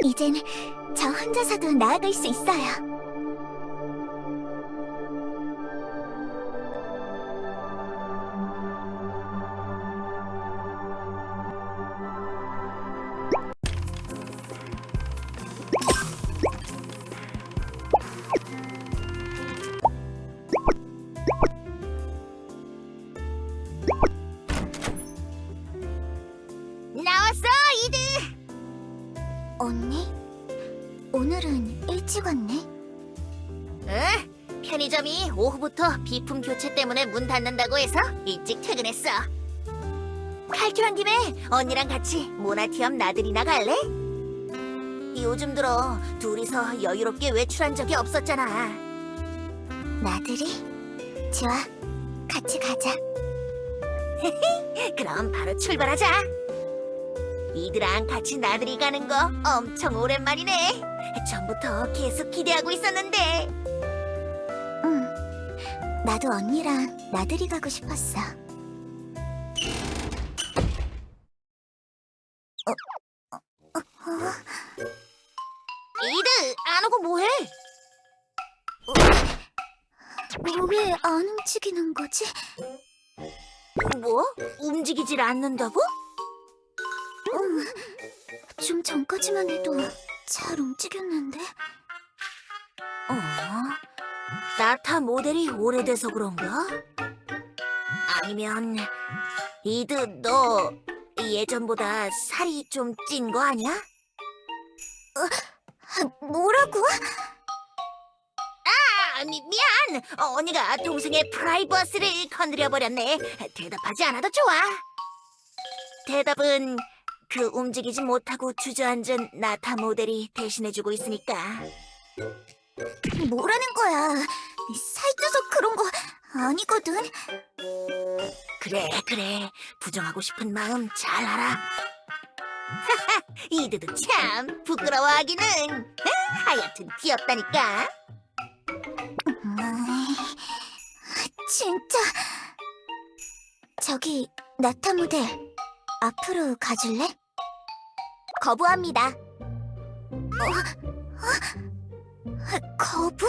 이젠 저 혼자서도 나아갈 수 있어요. 나왔어, 이드! 언니? 오늘은 일찍 왔네? 응? 편의점이 오후부터 비품 교체 때문에 문 닫는다고 해서 일찍 퇴근했어. 칼퇴한 김에 언니랑 같이 모나티엄 나들이나 갈래? 요즘 들어 둘이서 여유롭게 외출한 적이 없었잖아. 나들이? 좋아, 같이 가자. 그럼 바로 출발하자. 이드랑 같이 나들이 가는 거 엄청 오랜만이네. 전부터 계속 기대하고 있었는데. 응, 나도 언니랑 나들이 가고 싶었어. 이드, 안 오고 뭐해? 왜 안 움직이는 거지? 뭐? 움직이질 않는다고? 좀 전까지만 해도 잘 움직였는데? 나타 모델이 오래돼서 그런가? 아니면 이드, 너 예전보다 살이 좀 찐 거 아니야? 뭐라고? 미안! 언니가 동생의 프라이버시를 건드려버렸네. 대답하지 않아도 좋아. 대답은 그 움직이지 못하고 주저앉은 나타 모델이 대신해주고 있으니까. 뭐라는 거야? 살쪄서 그런 거 아니거든? 그래. 부정하고 싶은 마음 잘 알아. 이드도 참 부끄러워하기는. 하여튼 귀엽다니까. 진짜. 저기 나타 모델, 앞으로 가줄래? 거부합니다. 거부?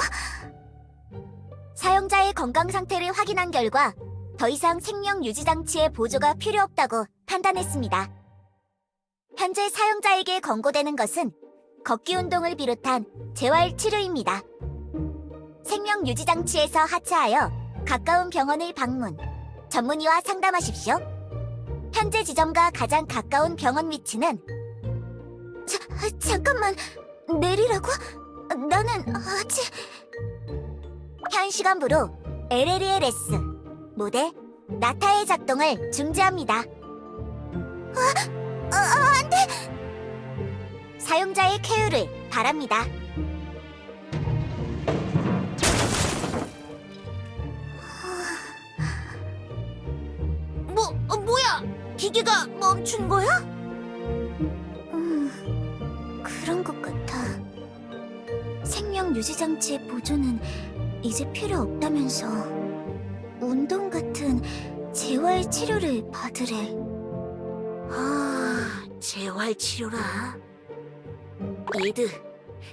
사용자의 건강 상태를 확인한 결과 더 이상 생명 유지 장치의 보조가 필요 없다고 판단했습니다. 현재 사용자에게 권고되는 것은 걷기 운동을 비롯한 재활 치료입니다. 생명 유지 장치에서 하차하여 가까운 병원을 방문, 전문의와 상담하십시오. 현재 지점과 가장 가까운 병원 위치는 잠깐만, 내리라고? 나는 아직... 현 시간부로 LLELS 모델 나타의 작동을 중지합니다. 안 돼! 사용자의 쾌유를 바랍니다. 뭐야? 기계가 멈춘 거야? 그런 것 같아. 생명 유지 장치의 보조는 이제 필요 없다면서 운동 같은 재활 치료를 받으래. 재활 치료라. 이드,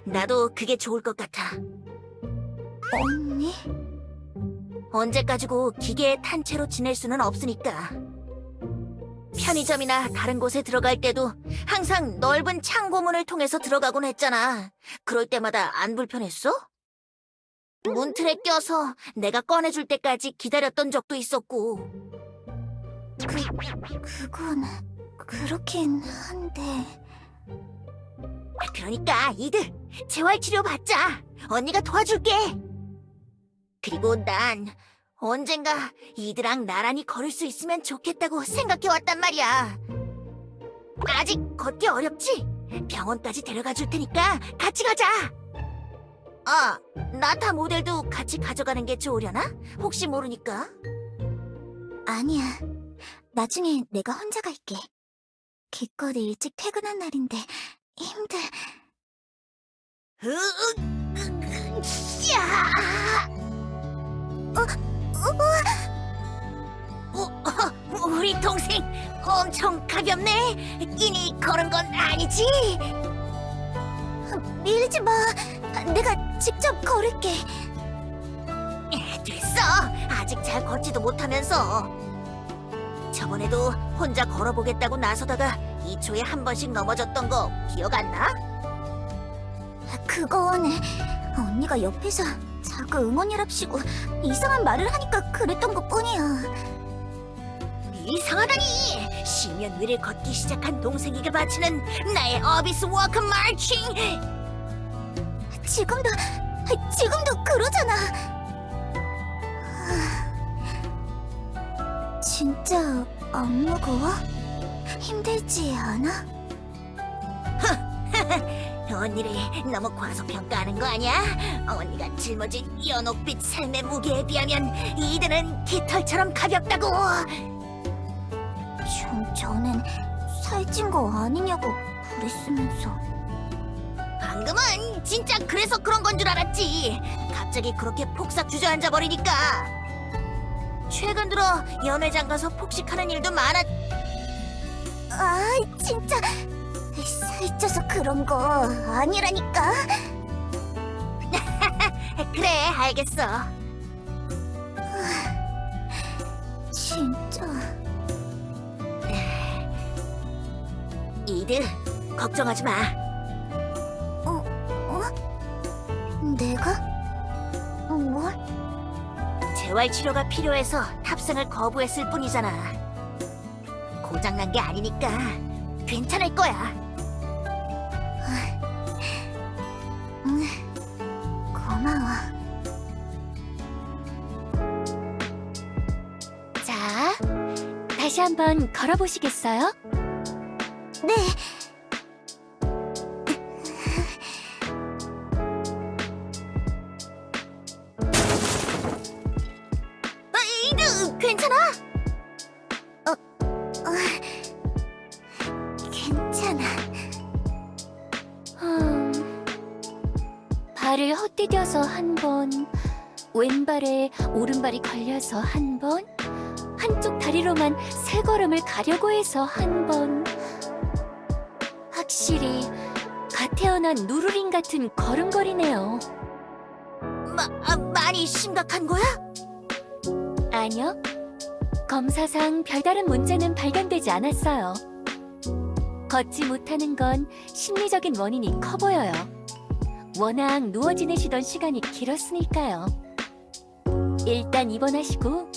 나도 그게 좋을 것 같아. 언니? 언제까지고 기계에 탄 채로 지낼 수는 없으니까. 편의점이나 다른 곳에 들어갈 때도 항상 넓은 창고문을 통해서 들어가곤 했잖아. 그럴 때마다 안 불편했어? 문틀에 껴서 내가 꺼내줄 때까지 기다렸던 적도 있었고. 그건 그렇긴 한데... 그러니까 이드, 재활치료 받자. 언니가 도와줄게. 그리고 난 언젠가 이드랑 나란히 걸을 수 있으면 좋겠다고 생각해왔단 말이야. 아직 걷기 어렵지? 병원까지 데려가 줄 테니까 같이 가자. 나타 모델도 같이 가져가는 게 좋으려나? 혹시 모르니까. 아니야. 나중에 내가 혼자 갈게. 기껏 일찍 퇴근한 날인데 힘들... 우리 동생 엄청 가볍네. 끼니 걸은 건 아니지? 밀지 마. 내가 직접 걸을게. 됐어. 아직 잘 걷지도 못하면서. 저번에도 혼자 걸어보겠다고 나서다가 2초에 한 번씩 넘어졌던 거 기억 안 나? 그건 언니가 옆에서 자꾸 응원이랍시고 이상한 말을 하니까 그랬던 것뿐이야. 이상하다니! 시면 위를 걷기 시작한 동생에게 바치는 나의 어비스 워크 마칭! 지금도 그러잖아. 진짜 안 무거워? 힘들지 않아? 언니를 너무 과소평가하는 거 아니야? 언니가 짊어진 연옥빛 삶의 무게에 비하면 이들은 깃털처럼 가볍다고! 좀 전엔 살찐 거 아니냐고 그랬으면서. 방금은 진짜 그래서 그런 건 줄 알았지. 갑자기 그렇게 폭삭 주저앉아 버리니까. 최근 들어 연회장 가서 폭식하는 일도 많았. 아, 진짜 살쪄서 그런 거 아니라니까. 그래, 알겠어. 진짜. 이드, 걱정하지 마. 내가? 뭘? 재활 치료가 필요해서 탑승을 거부했을 뿐이잖아. 고장난 게 아니니까 괜찮을 거야. 고마워. 자, 다시 한번 걸어보시겠어요? 네. 이드, 괜찮아? 괜찮아. 발을 헛디뎌서 한 번, 왼발에 오른발이 걸려서 한 번, 한쪽 다리로만 세 걸음을 가려고 해서 한 번. 확실히 갓 태어난 누루링 같은 걸음걸이네요. 많이 심각한 거야? 아니요. 검사상 별다른 문제는 발견되지 않았어요. 걷지 못하는 건 심리적인 원인이 커 보여요. 워낙 누워 지내시던 시간이 길었으니까요. 일단 입원하시고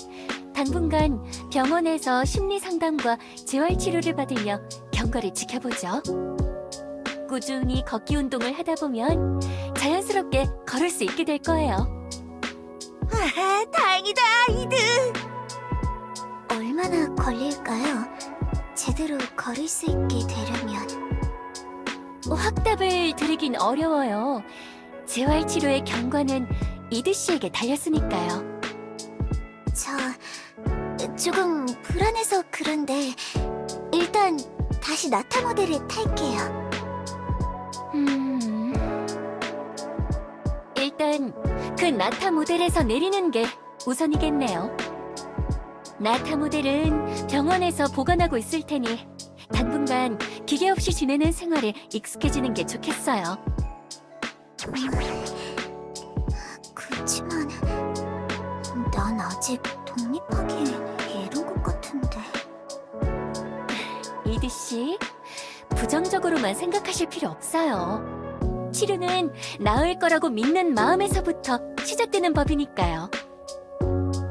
당분간 병원에서 심리 상담과 재활 치료를 받으며 경과를 지켜보죠. 꾸준히 걷기 운동을 하다 보면 자연스럽게 걸을 수 있게 될 거예요. 다행이다, 이드. 얼마나 걸릴까요? 제대로 걸을 수 있게 되려면. 확답을 드리긴 어려워요. 재활 치료의 경과는 이드 씨에게 달렸으니까요. 저 조금 불안해서 그런데 일단 다시 나타 모델을 탈게요. 일단 그 나타 모델에서 내리는 게 우선이겠네요. 나타 모델은 병원에서 보관하고 있을 테니 당분간 기계 없이 지내는 생활에 익숙해지는 게 좋겠어요. 그렇지만 난 아직 독립하기 이른 것 같은데. 이드 씨, 부정적으로만 생각하실 필요 없어요. 치료는 나을 거라고 믿는 마음에서부터 시작되는 법이니까요.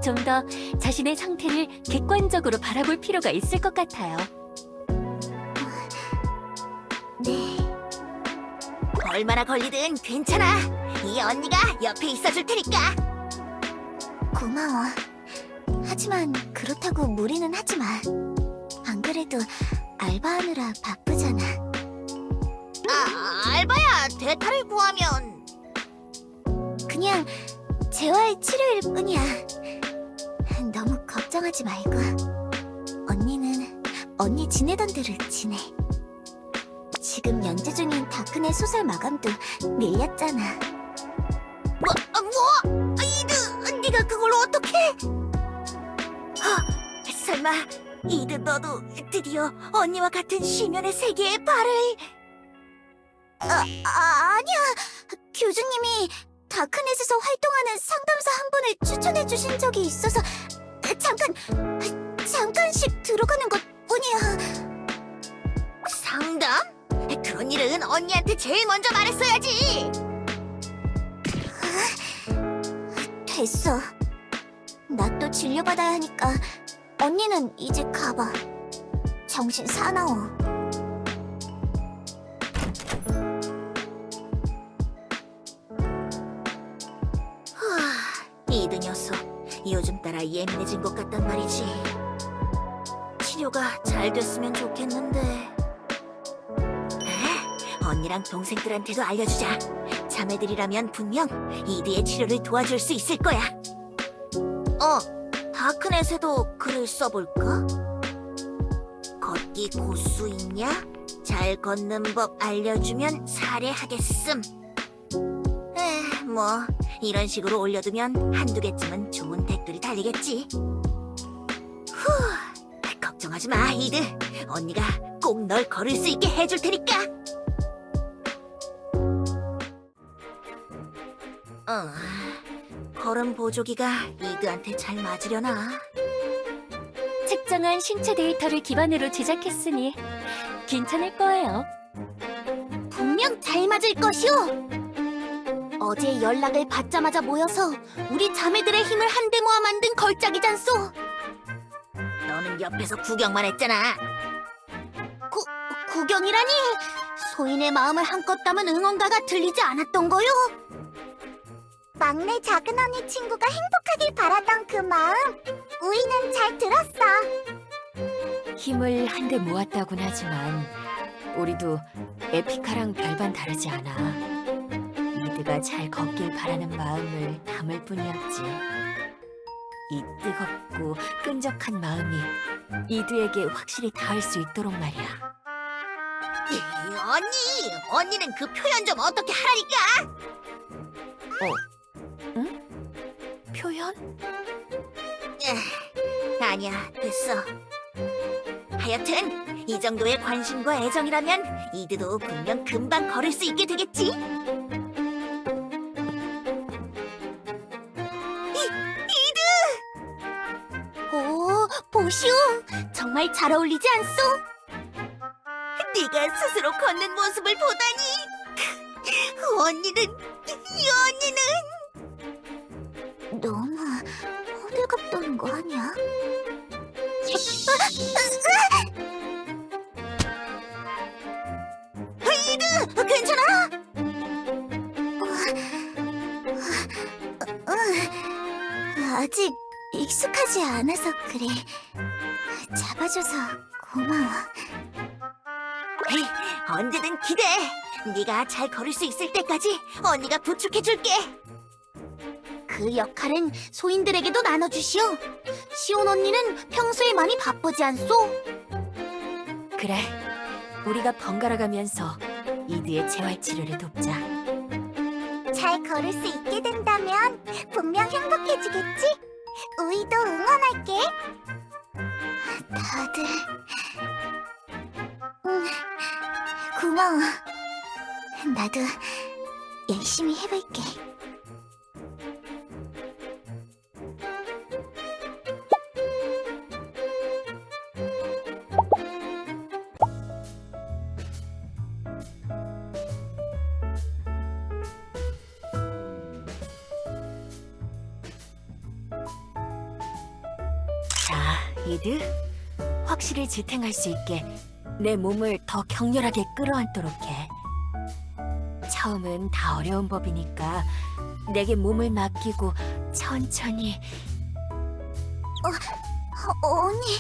좀 더 자신의 상태를 객관적으로 바라볼 필요가 있을 것 같아요. 네. 얼마나 걸리든 괜찮아. 이 언니가 옆에 있어줄 테니까. 고마워. 하지만 그렇다고 무리는 하지 마. 안 그래도 알바하느라 바쁘잖아. 알바야. 대타를 구하면. 그냥 재활 치료일 뿐이야. 너무 걱정하지 말고. 언니는 언니 지내던 대로 지내. 지금 연재 중인 다크넷 소설 마감도 밀렸잖아. 뭐? 이드, 네가 그걸 어떻게? 설마 이드 너도 드디어 언니와 같은 시면의 세계에 발을? 아니야. 교주님이 다크넷에서 활동하는 상담사 한 분을 추천해 주신 적이 있어서 잠깐씩 들어가는 것 뿐이야. 상담? 그런 일은 언니한테 제일 먼저 말했어야지. 됐어. 나 또 진료받아야 하니까 언니는 이제 가봐. 정신 사나워. 이드 녀석, 요즘 따라 예민해진 것 같단 말이지. 치료가 잘 됐으면 좋겠는데. 언니랑 동생들한테도 알려주자. 자매들이라면 분명 이드의 치료를 도와줄 수 있을 거야. 다크넷에도 글을 써볼까? 걷기 고수 있냐? 잘 걷는 법 알려주면 사례하겠음. 뭐 이런 식으로 올려두면 한두 개쯤은 좋은 댓글이 달리겠지. 걱정하지 마, 이드. 언니가 꼭 널 걸을 수 있게 해줄 테니까. 걸음 보조기가 이드한테 잘 맞으려나? 측정한 신체 데이터를 기반으로 제작했으니 괜찮을 거예요. 분명 잘 맞을 것이오. 어제 연락을 받자마자 모여서 우리 자매들의 힘을 한데 모아 만든 걸작이잖소. 너는 옆에서 구경만 했잖아. 구경이라니? 소인의 마음을 한껏 담은 응원가가 들리지 않았던 거요? 막내 작은 언니 친구가 행복하길 바라던 그 마음, 우이는 잘 들었어. 힘을 한데 모았다곤 하지만 우리도 에피카랑 별반 다르지 않아. 이드가 잘 걷길 바라는 마음을 담을 뿐이었지. 이 뜨겁고 끈적한 마음이 이드에게 확실히 닿을 수 있도록 말이야. 언니는 그 표현 좀 어떻게 하라니까? 표현? 아니야, 됐어. 하여튼 이 정도의 관심과 애정이라면 이드도 분명 금방 걸을 수 있게 되겠지? 오, 보시오. 정말 잘 어울리지 않소? 네가 스스로 걷는 모습을 보다니. 언니는 너무 호들갑 떠는 거 아니야? 괜찮아? 아직 익숙하지 않아서 그래. 잡아줘서 고마워. 에이, 언제든 기대해. 네가 잘 걸을 수 있을 때까지 언니가 부축해줄게. 그 역할은 소인들에게도 나눠주시오. 시온 언니는 평소에 많이 바쁘지 않소? 그래, 우리가 번갈아 가면서 이드의 재활 치료를 돕자. 잘 걸을 수 있게 된다면 분명 행복해지겠지? 우이도 응원할게. 다들 고마워. 나도 열심히 해볼게. 자, 이드, 확실히 지탱할 수 있게 내 몸을 더 격렬하게 끌어안도록 해. 처음은 다 어려운 법이니까 내게 몸을 맡기고 천천히. 언니,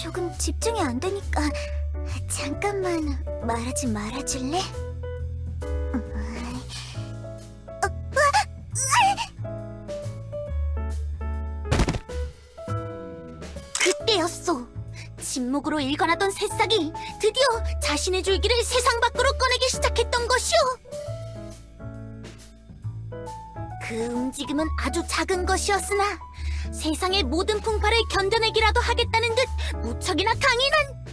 조금 집중이 안 되니까 잠깐만 말하지 말아줄래? 그때였어. 침묵으로 일관하던 새싹이 드디어 자신의 줄기를 세상 밖으로 꺼내기 시작했던 것이오. 그 움직임은 아주 작은 것이었으나 세상의 모든 풍파를 견뎌내기라도 하겠다는 듯 무척이나 강인한.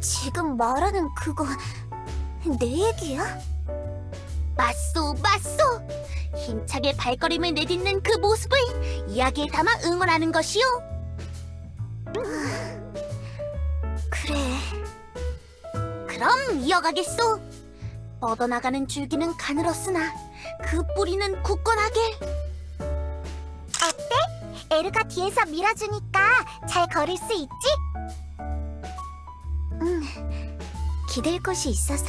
지금 말하는 그거 내 얘기야? 맞소, 맞소! 힘차게 발걸음을 내딛는 그 모습을 이야기에 담아 응원하는 것이요. 그래. 그럼 이어가겠소. 뻗어나가는 줄기는 가늘었으나 그 뿌리는 굳건하게. 에르가 뒤에서 밀어주니까 잘 걸을 수 있지? 기댈 곳이 있어서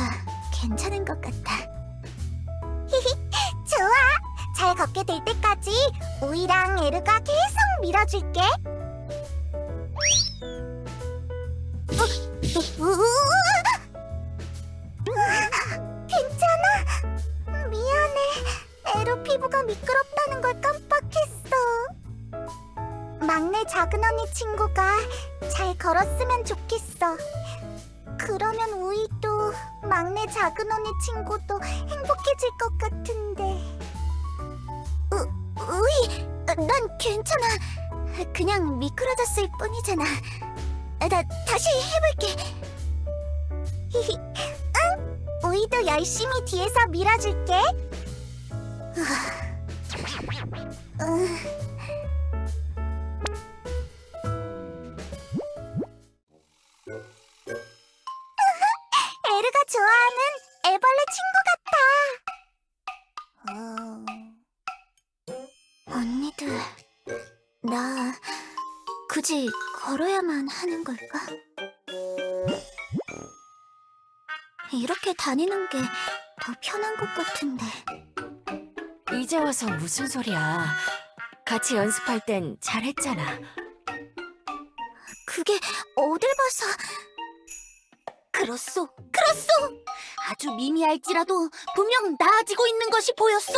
괜찮은 것 같아. 좋아! 잘 걷게 될 때까지 우이랑 에르가 계속 밀어줄게. 괜찮아? 미안해. 에르 피부가 미끄럽다는 걸 깜빡했어. 막내 작은 언니 친구가 잘 걸었으면 좋겠어. 그러면 우이도 막내 작은 언니 친구도 행복해질 것 같은데. 우이, 난 괜찮아. 그냥 미끄러졌을 뿐이잖아. 나 다시 해볼게. 응, 우이도 열심히 뒤에서 밀어줄게. 에르가 좋아하는 애벌레 친구 같아. 언니들, 나 굳이 걸어야만 하는 걸까? 이렇게 다니는 게 더 편한 것 같은데. 이제 와서 무슨 소리야. 같이 연습할 땐 잘했잖아. 그게 어딜 봐서. 그렇소, 그렇소! 아주 미미할지라도 분명 나아지고 있는 것이 보였소.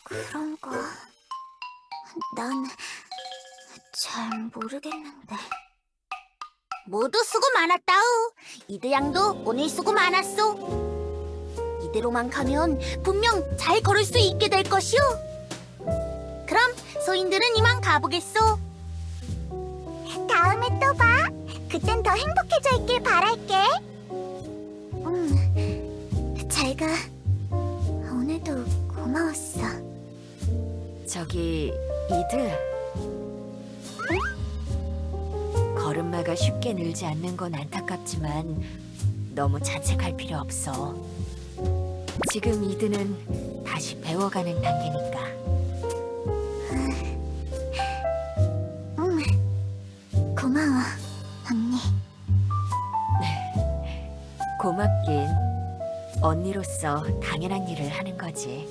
그런가? 난 잘 모르겠는데. 모두 수고 많았다우. 이드 양도 오늘 수고 많았소. 이대로만 가면 분명 잘 걸을 수 있게 될 것이오. 그럼 소인들은 이만 가보겠소. 다음에 또 봐. 그땐 더 행복해져 있길 바랄게. 잘 가. 오늘도 고마웠어. 저기, 이드. 걸음마가 쉽게 늘지 않는 건 안타깝지만 너무 자책할 필요 없어. 지금 이드는 다시 배워가는 단계니까. 고마워, 언니. 고맙긴. 언니로서 당연한 일을 하는 거지.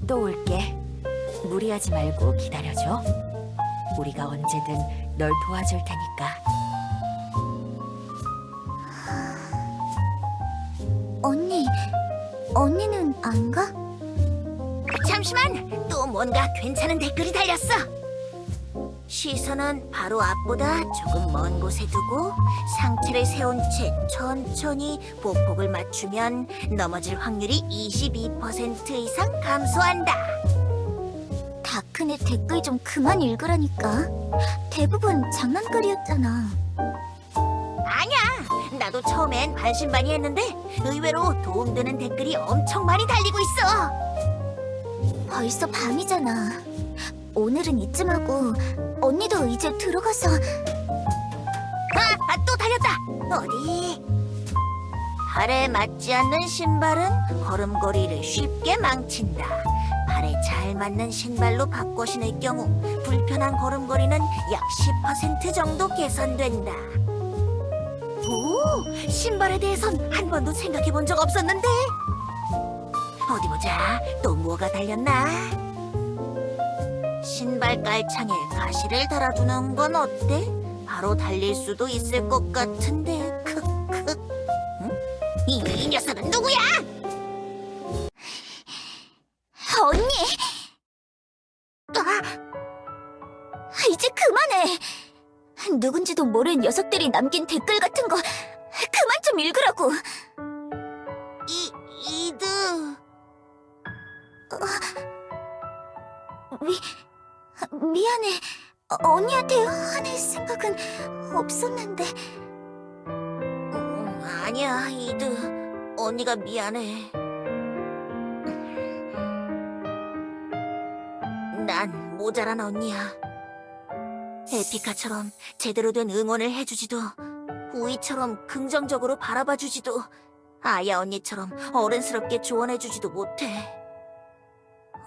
또 올게. 무리하지 말고 기다려줘. 우리가 언제든 널 도와줄 테니까. 언니는 안 가? 잠시만, 또 뭔가 괜찮은 댓글이 달렸어. 시선은 바로 앞보다 조금 먼 곳에 두고 상체를 세운 채 천천히 보폭을 맞추면 넘어질 확률이 22% 이상 감소한다. 다크네 댓글 좀 그만 읽으라니까. 대부분 장난글이었잖아. 아니야, 나도 처음엔 반신반의했는데 의외로 도움되는 댓글이 엄청 많이 달리고 있어. 벌써 밤이잖아. 오늘은 이쯤 하고 언니도 이제 들어가서. 또 달렸다. 어디? 발에 맞지 않는 신발은 걸음걸이를 쉽게 망친다. 발에 잘 맞는 신발로 바꿔 신을 경우 불편한 걸음걸이는 약 10% 정도 개선된다. 오, 신발에 대해선 한 번도 생각해 본 적 없었는데. 어디 보자. 또 뭐가 달렸나? 신발 깔창에 가시를 달아두는 건 어때? 바로 달릴 수도 있을 것 같은데. 크크. 응? 이 녀석은 누구야? 언니! 이제 그만해. 누군지도 모르는 녀석들이 남긴 댓글 같은 거 그만 좀 읽으라고. 이드. 미안해. 언니한테 화낼 생각은 없었는데. 아니야, 이드. 언니가 미안해. 모자란 언니야. 에피카처럼 제대로 된 응원을 해주지도, 우이처럼 긍정적으로 바라봐주지도, 아야 언니처럼 어른스럽게 조언해주지도 못해.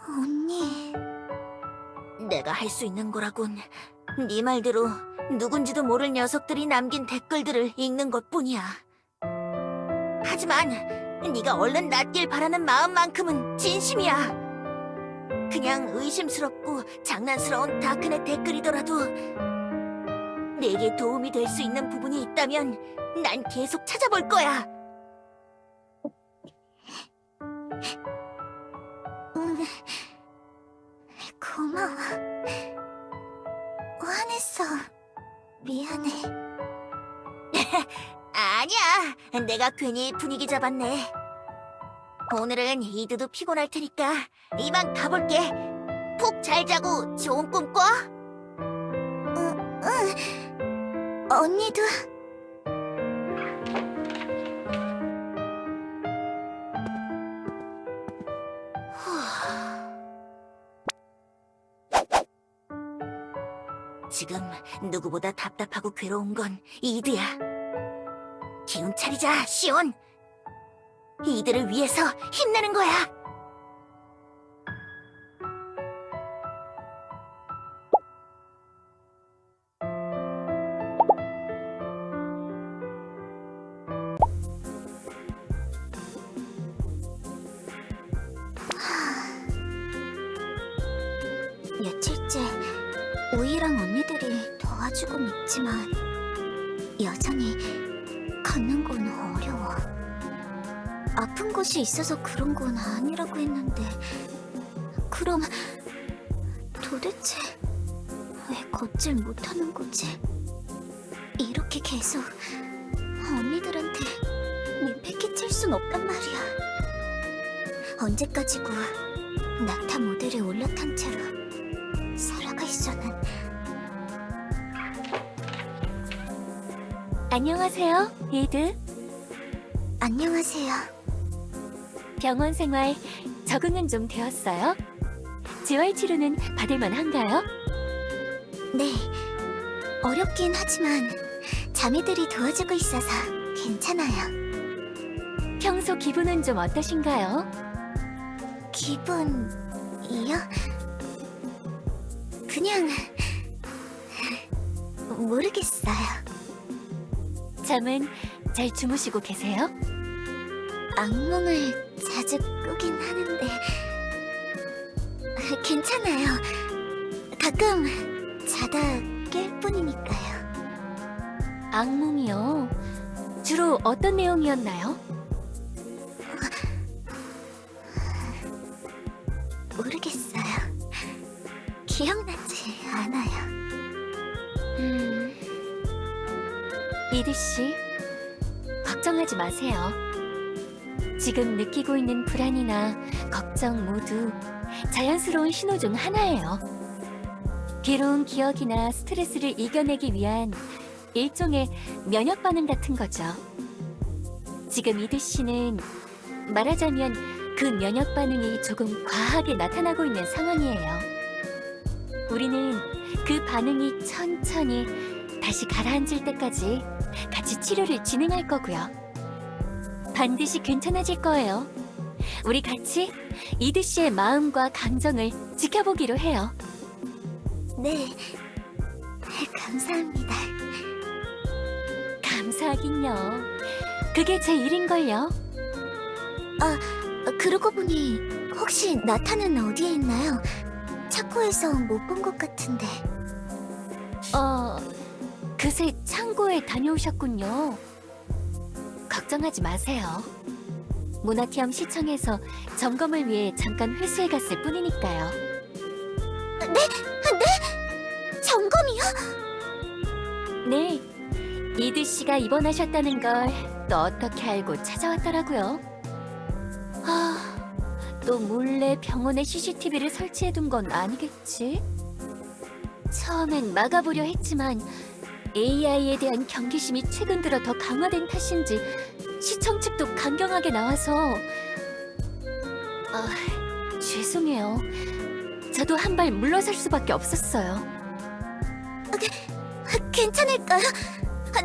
언니. 내가 할 수 있는 거라곤 네 말대로 누군지도 모를 녀석들이 남긴 댓글들을 읽는 것뿐이야. 하지만 네가 얼른 낫길 바라는 마음만큼은 진심이야. 그냥 의심스럽고 장난스러운 다크넷 댓글이더라도 내게 도움이 될 수 있는 부분이 있다면 난 계속 찾아볼 거야. 고마워. 화냈어. 미안해. 아니야, 내가 괜히 분위기 잡았네. 오늘은 이드도 피곤할 테니까 이만 가볼게. 푹 잘 자고 좋은 꿈 꿔. 언니도. 지금 누구보다 답답하고 괴로운 건 이드야. 기운 차리자, 시온. 이드를 위해서 힘내는 거야. 며칠째 우이랑 언니들이 도와주곤 있지만 여전히 걷는 건 어려워. 아픈 곳이 있어서 그런 건 아니라고 했는데 그럼 도대체 왜 걷질 못하는 거지? 이렇게 계속 언니들한테 민폐 끼칠 순 없단 말이야. 언제까지고 낙타 모델에 올라탄 채로 살아갈 수는. 안녕하세요, 이드. 안녕하세요. 병원 생활 적응은 좀 되었어요? 재활 치료는 받을만 한가요? 네, 어렵긴 하지만 자매들이 도와주고 있어서 괜찮아요. 평소 기분은 좀 어떠신가요? 기분이요? 그냥 모르겠어요. 잠은 잘 주무시고 계세요? 악몽을 자주 꾸긴 하는데 괜찮아요. 가끔 자다 깰 뿐이니까요. 악몽이요? 주로 어떤 내용이었나요? 모르겠어요. 기억나지 않아요. 이드 씨, 걱정하지 마세요. 지금 느끼고 있는 불안이나 걱정 모두 자연스러운 신호 중 하나예요. 괴로운 기억이나 스트레스를 이겨내기 위한 일종의 면역 반응 같은 거죠. 지금 이드 씨는 말하자면 그 면역 반응이 조금 과하게 나타나고 있는 상황이에요. 우리는 그 반응이 천천히 다시 가라앉을 때까지 같이 치료를 진행할 거고요. 반드시 괜찮아질 거예요. 우리 같이 이드 씨의 마음과 감정을 지켜보기로 해요. 네, 감사합니다. 감사하긴요. 그게 제 일인걸요. 그러고 보니 혹시 나타는 어디에 있나요? 차코에서 못 본 것 같은데. 그새 창고에 다녀오셨군요. 걱정하지 마세요. 모나티엄 시청에서 점검을 위해 잠깐 회수해 갔을 뿐이니까요. 점검이요? 네, 이드 씨가 입원하셨다는 걸 또 어떻게 알고 찾아왔더라고요. 또 몰래 병원에 CCTV를 설치해둔 건 아니겠지? 처음엔 막아보려 했지만 AI에 대한 경계심이 최근 들어 더 강화된 탓인지 시청 측도 강경하게 나와서 죄송해요. 저도 한 발 물러설 수밖에 없었어요. 괜찮을까요?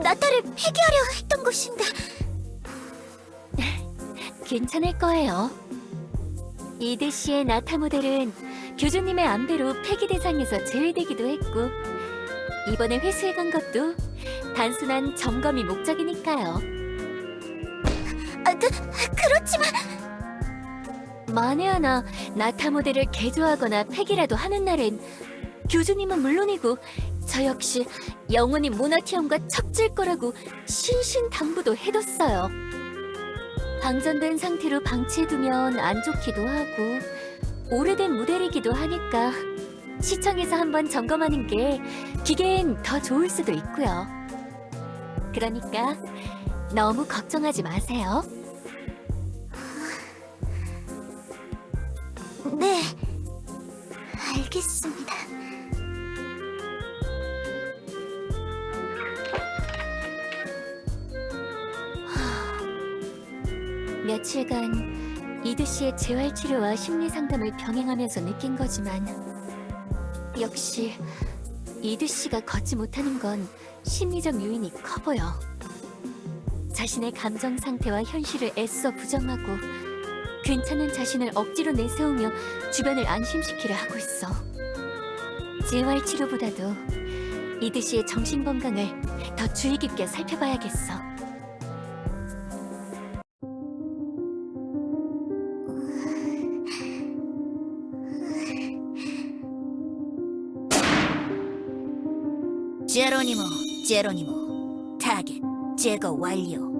나타를 폐기하려 했던 것인데. 괜찮을 거예요. 이드 씨의 나타 모델은 교주님의 안배로 폐기 대상에서 제외되기도 했고, 이번에 회수해 간 것도 단순한 점검이 목적이니까요. 그렇지만 만에 하나 나타 모델을 개조하거나 폐기라도 하는 날엔 교주님은 물론이고 저 역시 영원히 모나티엄과 척질 거라고 신신당부도 해뒀어요. 방전된 상태로 방치해두면 안 좋기도 하고 오래된 모델이기도 하니까 시청에서 한번 점검하는 게 기계엔 더 좋을 수도 있고요. 그러니까 너무 걱정하지 마세요. 네, 알겠습니다. 며칠간 이드 씨의 재활치료와 심리상담을 병행하면서 느낀 거지만 역시 이드 씨가 걷지 못하는 건 심리적 요인이 커 보여. 자신의 감정 상태와 현실을 애써 부정하고 괜찮은 자신을 억지로 내세우며 주변을 안심시키려 하고 있어. 재활치료보다도 이드 씨의 정신건강을 더 주의 깊게 살펴봐야겠어. 제로니모, 타겟 제거 완료.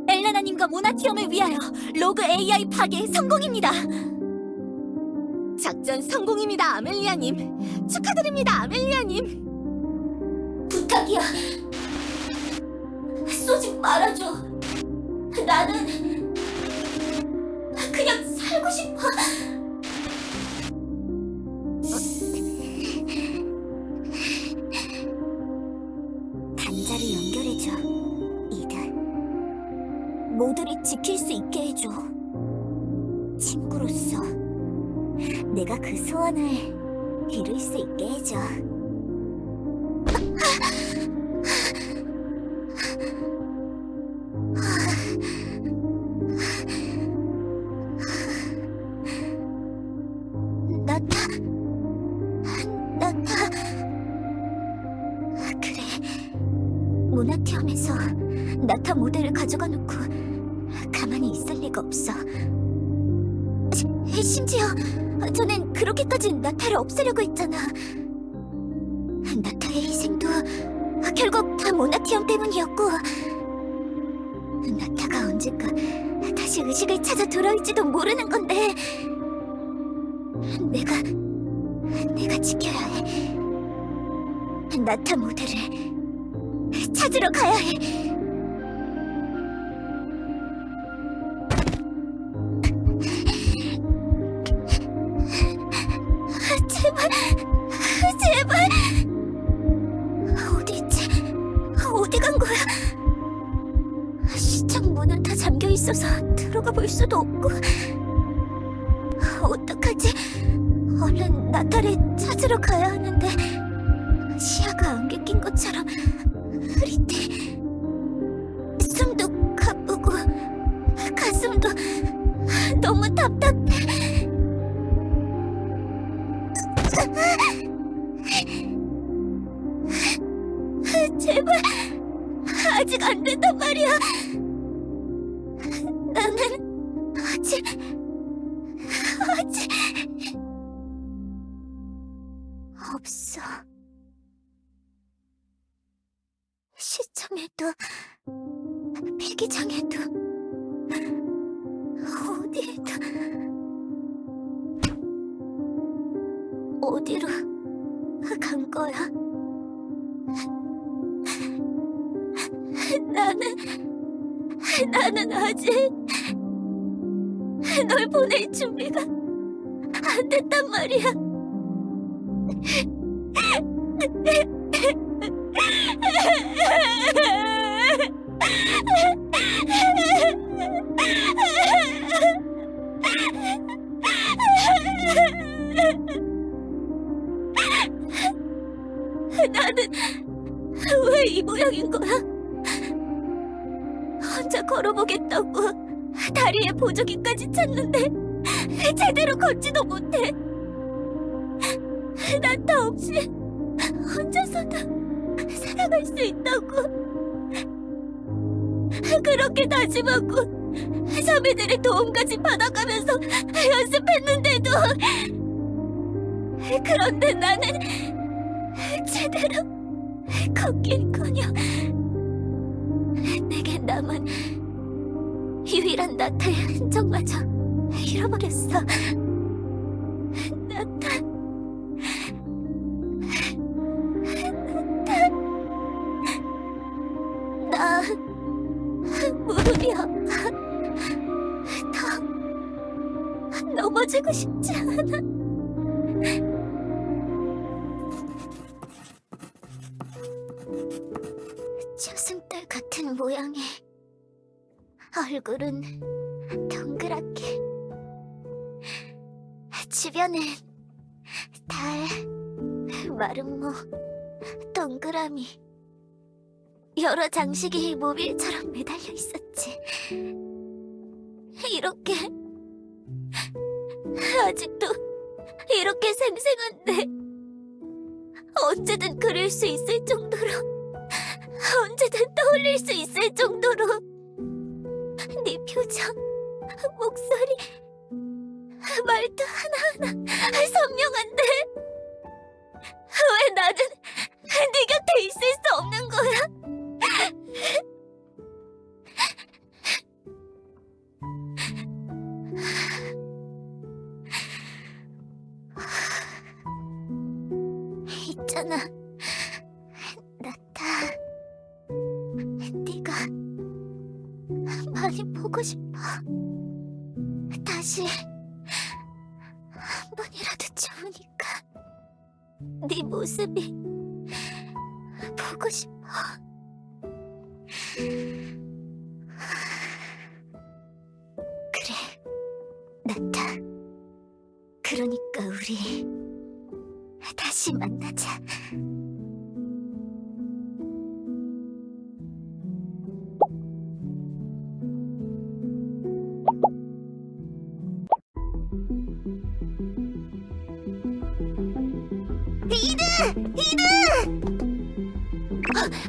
엘레나님과 모나티엄을 위하여 로그 AI 파괴 성공입니다. 작전 성공입니다, 아멜리아님. 축하드립니다, 아멜리아님. 부탁이야. 쏘지 말아줘. 나는 그냥 살고 싶어. 단자를 연결해줘, 이드. 모두를 지킬 수 있게 해줘. 친구로서 내가 그 소원을 이룰 수 있게 해줘. 나타. 그래, 모나티엄에서 나타 모델을 가져가 놓고 가만히 있을 리가 없어. 심지어 전엔 그렇게까지 나타를 없애려고 했잖아. 나타의 희생도 결국 다 모나티엄 때문이었고, 나타가 언젠가 다시 의식을 찾아 돌아올지도 모르는 건데 내가 지켜야 해. 나타 모델을 찾으러 가야 해. 제발, 제발. 어디 있지? 어디 간 거야? 시청 문은 다 잠겨 있어서 들어가 볼 수도 없고. 어떡하지? 얼른 나타를 찾으러 가야 하는데 시야가 안개 낀 것처럼 흐릿해. 숨도 가쁘고 가슴도 너무 답답해. 제발, 아직 안 된단 말이야. 나는 아직 없어. 시청에도 필기장에도 어디에도. 어디로 간 거야? 나는 아직 널 보낼 준비가 안 됐단 말이야. 나는 왜 이 모양인 거야? 혼자 걸어보겠다고 다리에 보조기까지 찼는데 제대로 걷지도 못해. 나타 없이 혼자서도 살아갈 수 있다고. 그렇게 다짐하고 자매들의 도움까지 받아가면서 연습했는데도, 그런데 나는 제대로 걷긴커녕 내게 남은 유일한 나타의 흔적마저 잃어버렸어. 나타. 나 무릎이 아파. 더 넘어지고 싶지 않아. 저승달 같은 모양의 얼굴은 동그랗게, 주변엔 달, 마름모, 동그라미, 여러 장식이 모빌처럼 매달려 있었지. 이렇게, 아직도 이렇게 생생한데 언제든 그릴 수 있을 정도로, 언제든 떠올릴 수 있을 정도로 네 표정, 목소리, 말투 하나하나 선명한데 왜 나는 네 곁에 있을 수 없는 거야? 있잖아, 나타. 네가 많이 보고 싶어. 다시 한 번이라도 좋으니까 네 모습이 보고 싶어. 그래, 나타. 그러니까 우리 다시 만나자.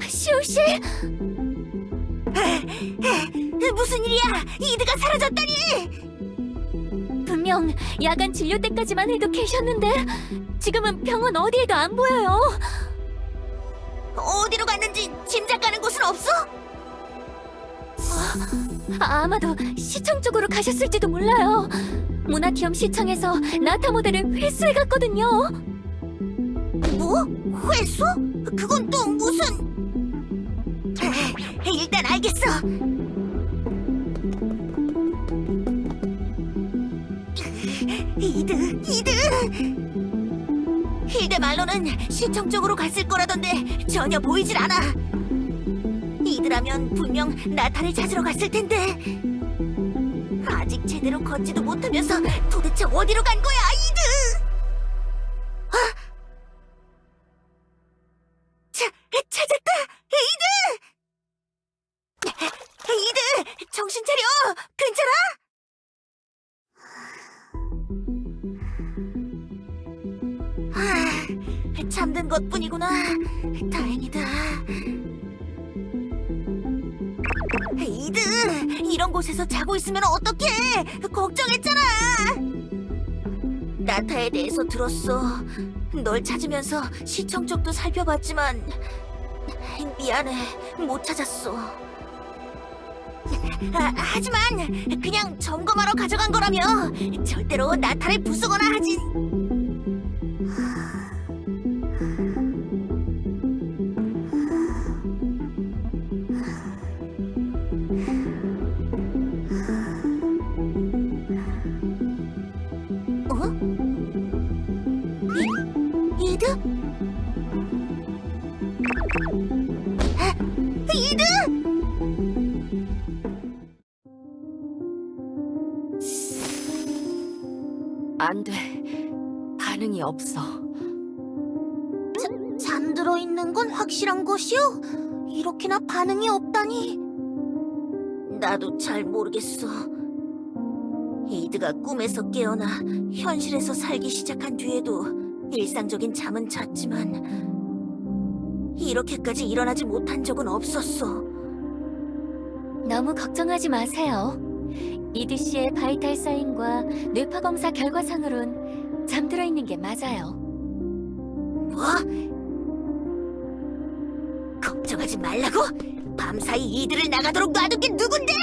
시오씨! 무슨 일이야? 이드가 사라졌다니! 분명 야간 진료 때까지만 해도 계셨는데 지금은 병원 어디에도 안 보여요. 어디로 갔는지 짐작 가는 곳은 없어? 아마도 시청 쪽으로 가셨을지도 몰라요. 모나티엄 시청에서 나타 모델을 회수해 갔거든요. 뭐? 회수? 그건 또 무슨... 일단 알겠어. 이드! 힐데 말로는 시청 쪽으로 갔을 거라던데 전혀 보이질 않아. 이드라면 분명 나타를 찾으러 갔을 텐데 아직 제대로 걷지도 못하면서 도대체 어디로 간 거야, 이드? 찾았다! 이드! 정신 차려! 괜찮아? 잠든 것뿐이구나. 다행이다. 이드! 이런 곳에서 자고 있으면 어떡해! 걱정했잖아! 나타에 대해서 들었어. 널 찾으면서 시청 쪽도 살펴봤지만 미안해, 못 찾았어. 하지만 그냥 점검하러 가져간 거라며 절대로 나타를 부수거나 하진... 이드? 이드! 안 돼. 반응이 없어. 잠들어 있는 건 확실한 것이오? 이렇게나 반응이 없다니. 나도 잘 모르겠어. 이드가 꿈에서 깨어나 현실에서 살기 시작한 뒤에도 일상적인 잠은 잤지만 이렇게까지 일어나지 못한 적은 없었어. 너무 걱정하지 마세요. 이드 씨의 바이탈 사인과 뇌파 검사 결과상으론 잠들어 있는 게 맞아요. 뭐? 걱정하지 말라고? 밤사이 이드를 나가도록 놔둔 게 누군데?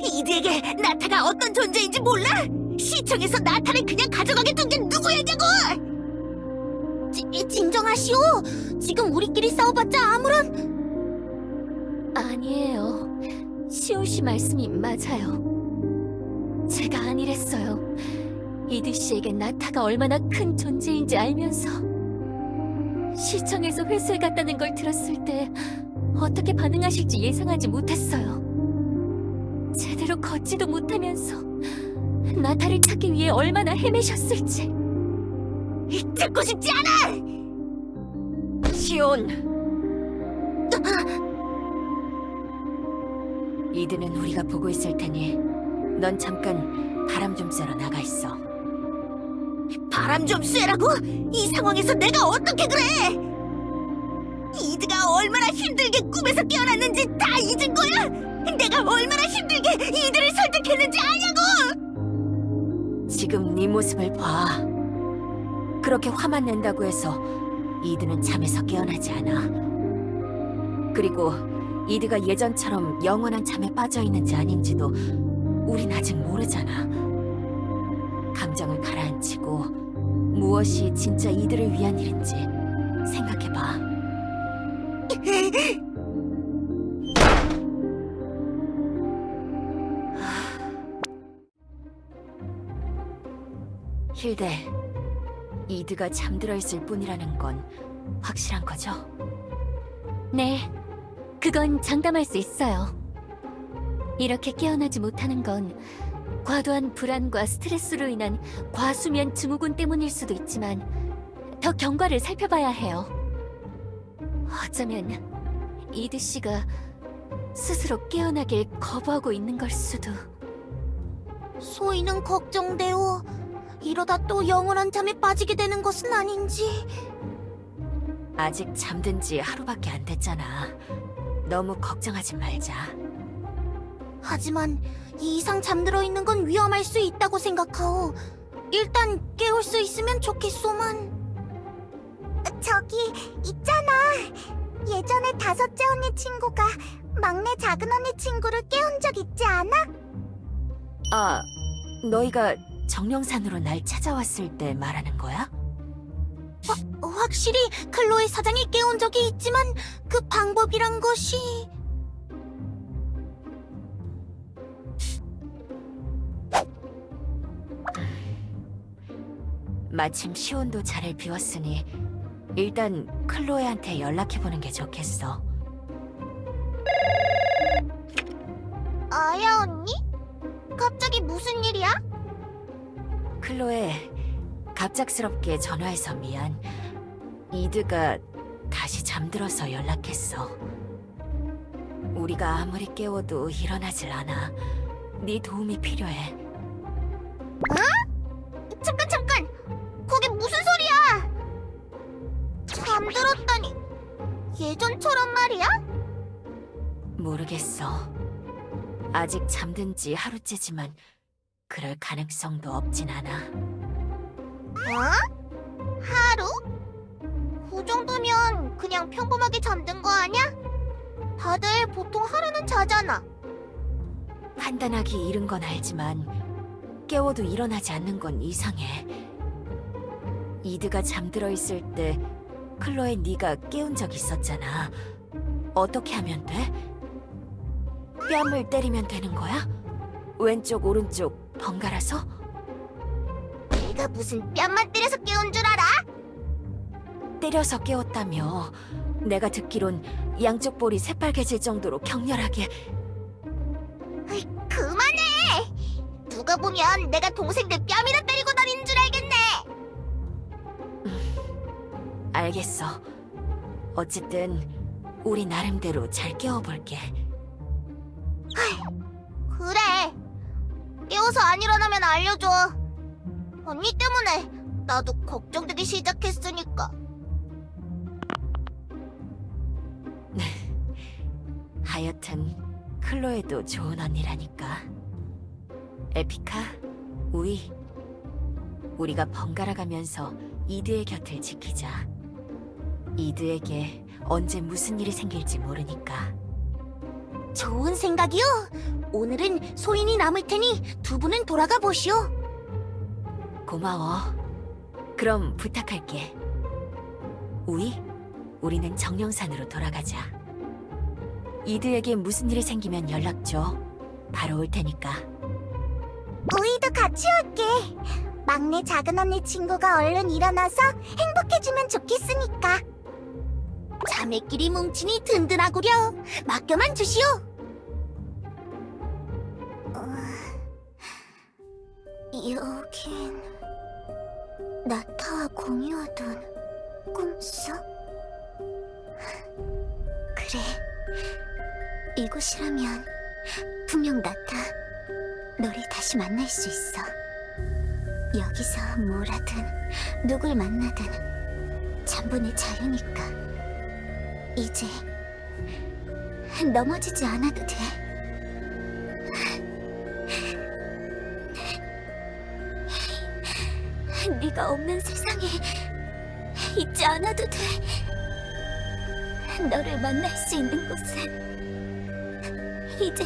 이드에게 나타가 어떤 존재인지 몰라? 시청에서 나타를 그냥 가져가게 둔 게 누구였냐고! 진정하시오! 지금 우리끼리 싸워봤자 아무런... 아니에요. 시온 씨 말씀이 맞아요. 제가 아니랬어요. 이드 씨에게 나타가 얼마나 큰 존재인지 알면서 시청에서 회수해 갔다는 걸 들었을 때 어떻게 반응하실지 예상하지 못했어요. 제대로 걷지도 못하면서 나타를 찾기 위해 얼마나 헤매셨을지. 듣고 싶지 않아! 시온! 이드는 우리가 보고 있을 테니 넌 잠깐 바람 좀 쐬러 나가 있어. 바람 좀 쐬라고? 이 상황에서 내가 어떻게 그래? 이드가 얼마나 힘들게 꿈에서 깨어났는지 다 잊은 거야? 내가 얼마나 힘들게 이드를 설득했는지 아냐고! 지금 네 모습을 봐. 그렇게 화만 낸다고 해서 이드는 잠에서 깨어나지 않아. 그리고 이드가 예전처럼 영원한 잠에 빠져 있는지 아닌지도 우린 아직 모르잖아. 감정을 가라앉히고 무엇이 진짜 이들을 위한 일인지 생각해봐. 힐데, 이드가 잠들어 있을 뿐이라는 건 확실한 거죠? 네, 그건 장담할 수 있어요. 이렇게 깨어나지 못하는 건 과도한 불안과 스트레스로 인한 과수면 증후군 때문일 수도 있지만 더 경과를 살펴봐야 해요. 어쩌면 이드 씨가 스스로 깨어나길 거부하고 있는 걸 수도. 소희는 걱정돼요. 이러다 또 영원한 잠에 빠지게 되는 것은 아닌지. 아직 잠든 지 하루밖에 안 됐잖아. 너무 걱정하지 말자. 하지만 이 이상 잠들어 있는 건 위험할 수 있다고 생각하오. 일단 깨울 수 있으면 좋겠소만. 저기 있잖아. 예전에 다섯째 언니 친구가 막내 작은 언니 친구를 깨운 적 있지 않아? 아, 너희가 정령산으로 날 찾아왔을 때 말하는 거야? 확실히 클로에 사장이 깨운 적이 있지만 그 방법이란 것이... 마침 시온도 자리를 비웠으니 일단 클로에한테 연락해보는 게 좋겠어. 아야 언니? 갑자기 무슨 일이야? 클로에, 갑작스럽게 전화해서 미안. 이드가 다시 잠들어서 연락했어. 우리가 아무리 깨워도 일어나질 않아. 네 도움이 필요해. 잠깐! 그게 무슨 소리야? 잠들었다니 예전처럼 말이야? 모르겠어. 아직 잠든 지 하루째지만 그럴 가능성도 없진 않아. 하루? 그 정도면 그냥 평범하게 잠든 거 아니야? 다들 보통 하루는 자잖아. 판단하기 이른 건 알지만 깨워도 일어나지 않는 건 이상해. 이드가 잠들어 있을 때 클로에 네가 깨운 적 있었잖아. 어떻게 하면 돼? 뺨을 때리면 되는 거야? 왼쪽 오른쪽 번갈아서? 내가 무슨 뺨만 때려서 깨운 줄 알아? 때려서 깨웠다며. 내가 듣기론 양쪽 볼이 새빨개질 정도로 격렬하게. 그만해! 누가 보면 내가 동생들 뺨이나 때리고 다니는 줄 알겠네. 알겠어. 어쨌든 우리 나름대로 잘 깨워볼게. 그래. 깨워서 안 일어나면 알려줘. 언니 때문에 나도 걱정되기 시작했으니까. 하여튼 클로에도 좋은 언니라니까. 에피카, 우이, 우리가 번갈아 가면서 이드의 곁을 지키자. 이드에게 언제 무슨 일이 생길지 모르니까. 좋은 생각이요. 오늘은 소인이 남을 테니 두 분은 돌아가 보시오. 고마워. 그럼 부탁할게. 우이, 우리는 정령산으로 돌아가자. 이드에게 무슨 일이 생기면 연락 줘. 바로 올 테니까. 우이도 같이 올게. 막내 작은 언니 친구가 얼른 일어나서 행복해지면 좋겠으니까. 자매끼리 뭉치니 든든하구려. 맡겨만 주시오. 여긴 나타와 공유하던 꿈속? 그래, 이곳이라면 분명 나타 너를 다시 만날 수 있어. 여기서 뭘 하든 누굴 만나든 전부 내 자유니까. 이제 넘어지지 않아도 돼. 네가 없는 세상에 있지 않아도 돼. 너를 만날 수 있는 곳은 이제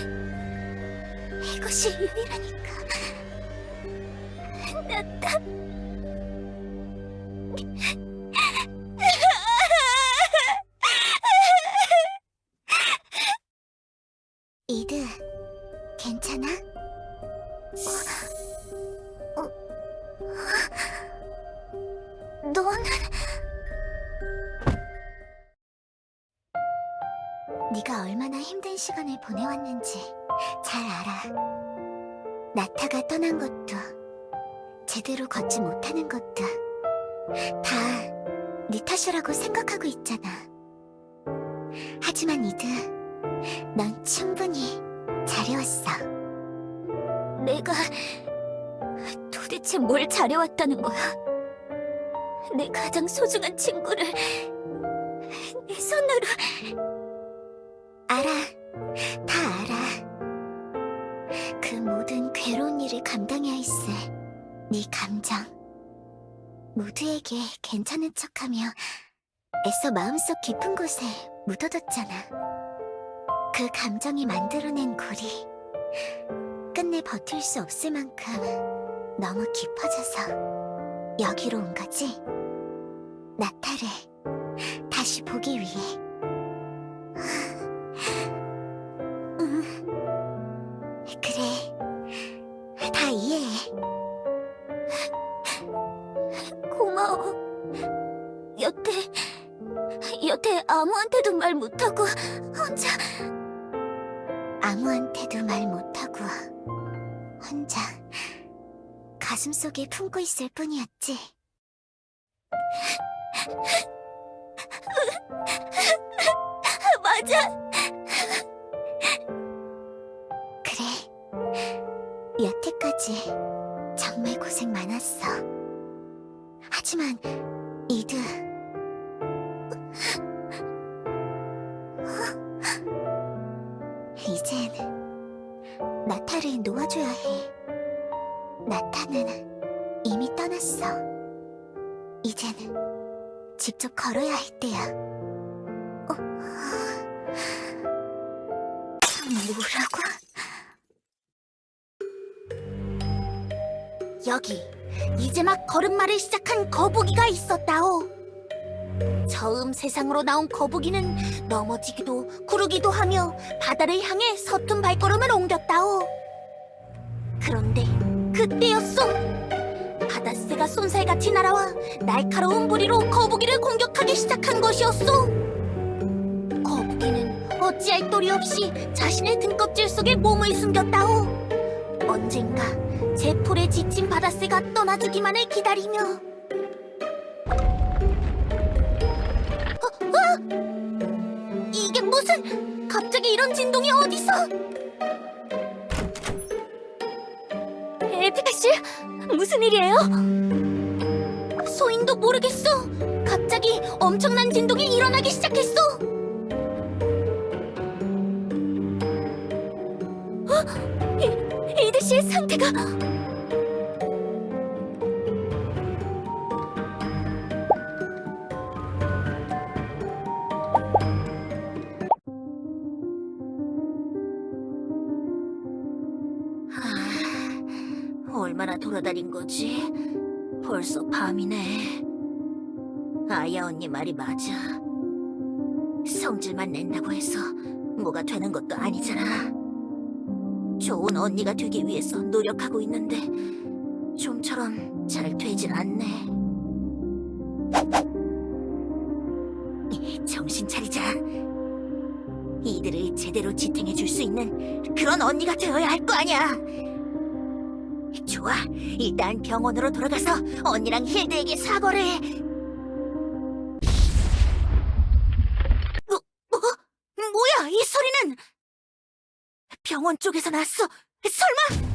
이것이 유일하니까. 나타. 이드, 괜찮아? 너는... 네가 얼마나 힘든 시간을 보내왔는지 잘 알아. 나타가 떠난 것도, 제대로 걷지 못하는 것도 다 네 탓이라고 생각하고 있잖아. 하지만 이드, 넌 충분히 잘해왔어. 내가 도대체 뭘 잘해왔다는 거야? 내 가장 소중한 친구를 내 손으로... 알아, 다 알아. 그 모든 괴로운 일을 감당해야 했을 네 감정. 모두에게 괜찮은 척하며 애써 마음속 깊은 곳에 묻어뒀잖아. 그 감정이 만들어낸 골이 끝내 버틸 수 없을 만큼 너무 깊어져서 여기로 온 거지? 나타를 다시 보기 위해. 그래, 다 이해해. 고마워. 여태 아무한테도 말 못하고 혼자... 아무한테도 말 못하고 혼자 가슴속에 품고 있을 뿐이었지. 맞아. 그래, 여태까지 정말 고생 많았어. 하지만 이드, 이젠 나타를 놓아줘야 해. 나타는 이미 떠났어. 이젠 직접 걸어야 할 때야. 뭐라고? 여기 이제 막 걸음마를 시작한 거북이가 있었다오. 처음 세상으로 나온 거북이는 넘어지기도 구르기도 하며 바다를 향해 서툰 발걸음을 옮겼다오. 그런데 그때였소. 바닷새가 쏜살같이 날아와 날카로운 부리로 거북이를 공격하기 시작한 것이었소. 거북이는 어찌할 도리 없이 자신의 등껍질 속에 몸을 숨겼다오. 언젠가 제풀에 지친 바다새가 떠나주기만을 기다리며 이게 무슨 갑자기 이런 진동이 어디서? 에피카 씨, 무슨 일이에요? 소인도 모르겠어. 갑자기 엄청난 진동이 일어나기 시작했어. 이드 씨의 상태가... 얼마나 돌아다닌 거지? 벌써 밤이네. 아야 언니 말이 맞아. 성질만 낸다고 해서 뭐가 되는 것도 아니잖아. 좋은 언니가 되기 위해서 노력하고 있는데 좀처럼 잘 되질 않네. 정신 차리자. 이들을 제대로 지탱해 줄 수 있는 그런 언니가 되어야 할 거 아니야. 좋아, 일단 병원으로 돌아가서 언니랑 힐드에게 사과를 해. 뭐야, 이 소리는? 병원 쪽에서 났어. 설마?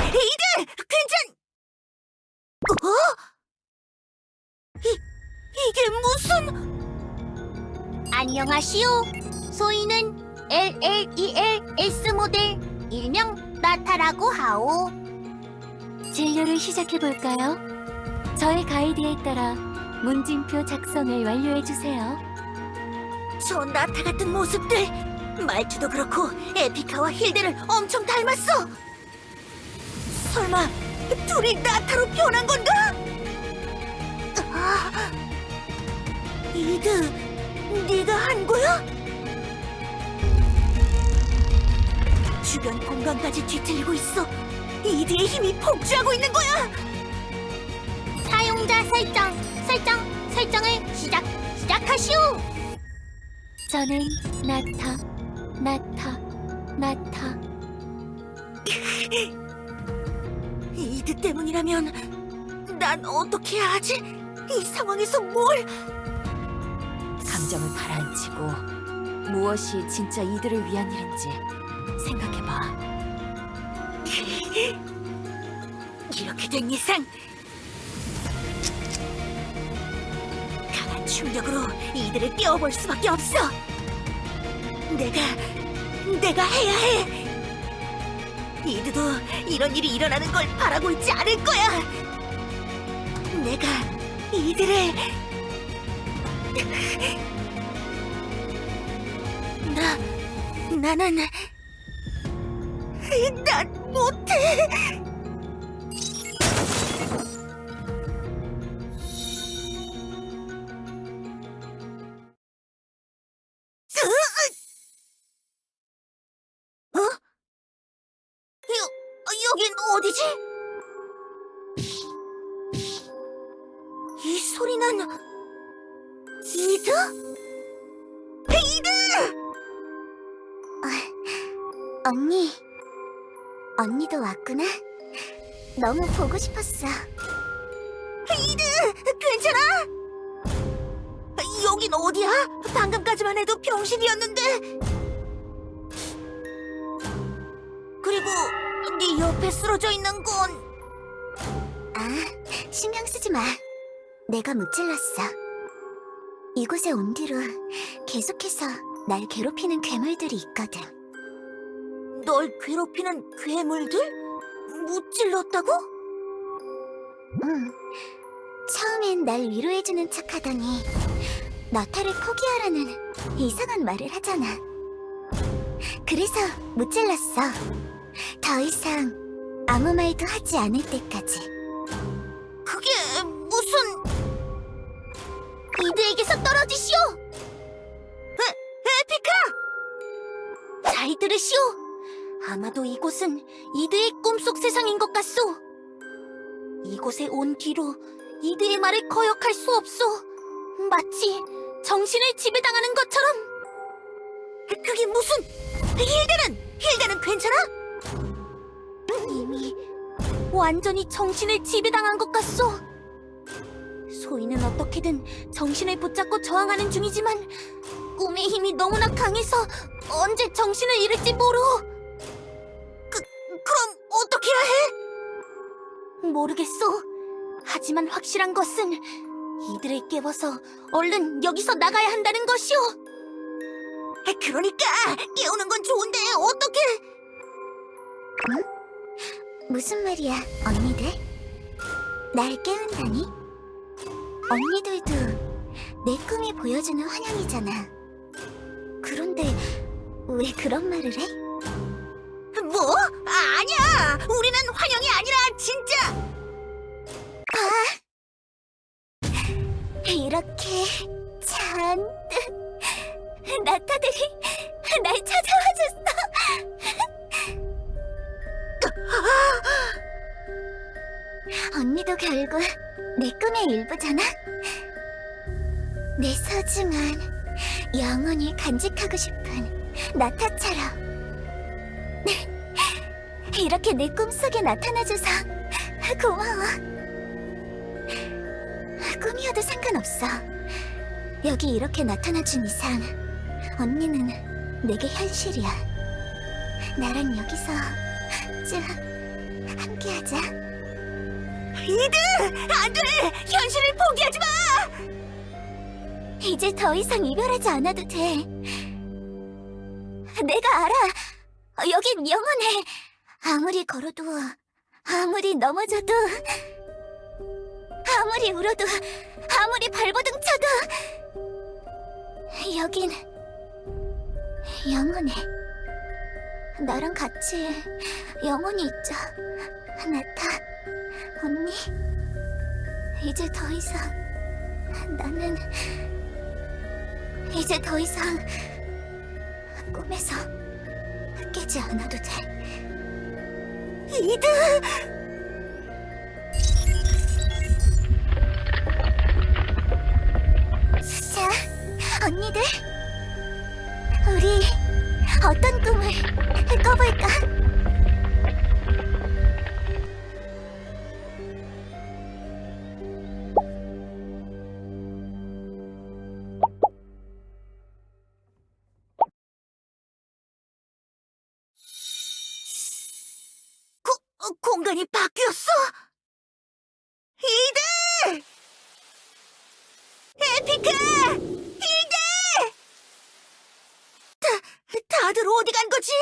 이들, 괜찮? 이게 무슨? 안녕하시오. 소희는 LLELS 모델 일명 나타라고 하오. 진료를 시작해볼까요? 저의 가이드에 따라 문진표 작성을 완료해주세요. 저 나타 같은 모습들, 말투도 그렇고 에피카와 힐데를 엄청 닮았어. 설마 둘이 나타로 변한 건가? 이드, 네가 한 거야? 주변 공간까지 뒤틀리고 있어. 이드의 힘이 폭주하고 있는 거야. 사용자 설정을 시작하시오. 저는 나타. 이드 때문이라면 난 어떻게 해야 하지? 이 상황에서 뭘? 감정을 가라앉히고 무엇이 진짜 이들을 위한 일인지 생각해봐. 이렇게 된 이상 강한 충격으로 이들을 띄워볼 수밖에 없어. 내가 해야 해. 이드도 이런 일이 일어나는 걸 바라고 있지 않을 거야. 내가 이들을 나는 난 못해. 여긴 어디지? 이 소리는 이드? 이드! 언니도 왔구나. 너무 보고 싶었어. 이드! 괜찮아? 여긴 어디야? 방금까지만 해도 병실이었는데. 그리고 네 옆에 쓰러져 있는 건 신경 쓰지 마. 내가 무찔렀어. 이곳에 온 뒤로 계속해서 날 괴롭히는 괴물들이 있거든. 널 괴롭히는 괴물들? 무찔렀다고? 응. 처음엔 날 위로해주는 척하더니 나타를 포기하라는 이상한 말을 하잖아. 그래서 무찔렀어. 더 이상 아무 말도 하지 않을 때까지. 그게 무슨... 이드에게서 떨어지시오! 에피카! 잘 들으시오! 아마도 이곳은 이드의 꿈속 세상인 것 같소. 이곳에 온 뒤로 이드의 말을 거역할 수 없소. 마치 정신을 지배당하는 것처럼. 그게 무슨... 힐데는 괜찮아? 이미 완전히 정신을 지배당한 것 같소. 소희는 어떻게든 정신을 붙잡고 저항하는 중이지만 꿈의 힘이 너무나 강해서 언제 정신을 잃을지 모르. 그럼 어떻게 해야 해? 모르겠소. 하지만 확실한 것은 이들을 깨워서 얼른 여기서 나가야 한다는 것이오. 그러니까 깨우는 건 좋은데 어떻게... 무슨 말이야, 언니들? 날 깨운다니? 언니들도 내 꿈이 보여주는 환영이잖아. 그런데 왜 그런 말을 해? 뭐? 아니야! 우리는 환영이 아니라 진짜... 이렇게 잔뜩 나타들이 날 찾아와줬어. 언니도 결국 내 꿈의 일부잖아. 내 소중한 영원히 간직하고 싶은 나타처럼. 이렇게 내 꿈속에 나타나줘서 고마워. 꿈이어도 상관없어. 여기 이렇게 나타나준 이상 언니는 내게 현실이야. 나랑 여기서 쭉 함께하자. 이들! 안 돼! 현실을 포기하지 마! 이제 더 이상 이별하지 않아도 돼. 내가 알아. 여긴 영원해. 아무리 걸어도, 아무리 넘어져도, 아무리 울어도, 아무리 발버둥 쳐도 여긴 영원해. 나랑 같이 영원히 있자. 나타, 언니. 이제 더 이상 나는 이제 더 이상 꿈에서 깨지 않아도 돼. 이들! 자, 언니들, 우리 어떤 꿈을 꿔볼까? 공간이 바뀌었어! 이들! 에피카! 이들! 다들 어디 간 거지?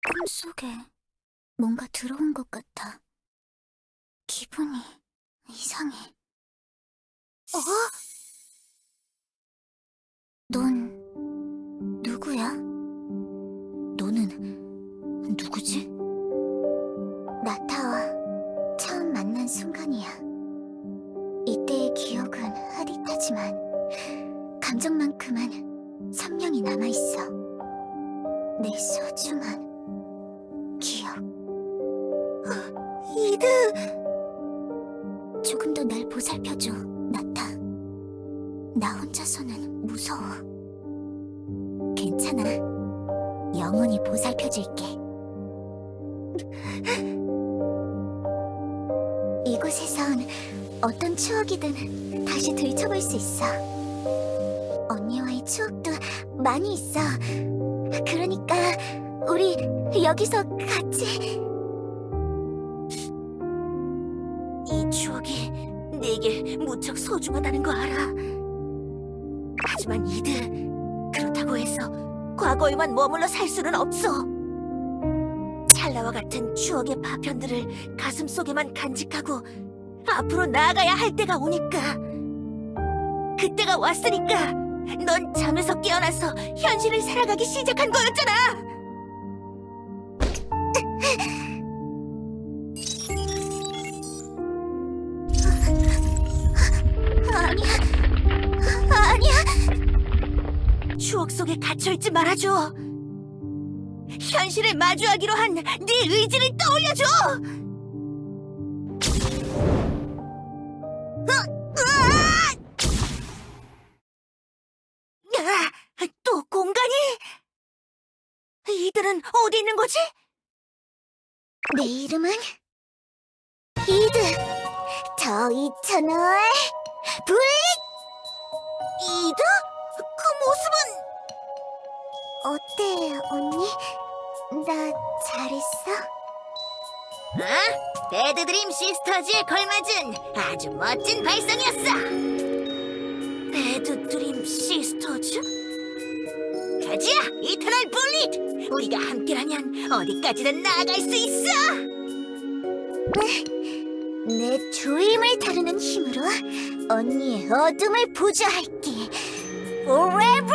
꿈속에 뭔가 들어온 것 같아. 기분이 이상해. 어? 넌 누구야? 너는 누구지? 나타와 처음 만난 순간이야. 이때의 기억은 흐릿하지만 감정만큼은 선명히 남아있어. 내 소중한 기억. 이들! 조금 더 날 보살펴줘, 나타. 나 혼자서는 무서워. 괜찮아. 영원히 보살펴줄게. 이곳에선 어떤 추억이든 다시 들춰볼 수 있어. 언니와의 추억도 많이 있어. 그러니까 우리 여기서 같이... 이 추억이 내게 무척 소중하다는 거 알아. 하지만 이들, 그렇다고 해서 과거에만 머물러 살 수는 없어. 찰나와 같은 추억의 파편들을 가슴속에만 간직하고 앞으로 나아가야 할 때가 오니까. 그때가 왔으니까 넌 잠에서 깨어나서 현실을 살아가기 시작한 거였잖아. 아니야. 아니야. 추억 속에 갇혀있지 말아줘. 현실을 마주하기로 한 네 의지를 떠올려줘. 또 공간이? 이들은 어디 있는 거지? 내 이름은 이드. 저 이천월 불. 이드? 그 모습은... 어때, 언니? 나 잘했어? 배드드림 시스터즈에 걸맞은 아주 멋진 발성이었어. 배드드림 시스터즈? 가지야, 이터널 블릿! 우리가 함께라면 어디까지든 나아갈 수 있어! 내 주임을 다루는 힘으로 언니의 어둠을 보좌할게. Forever!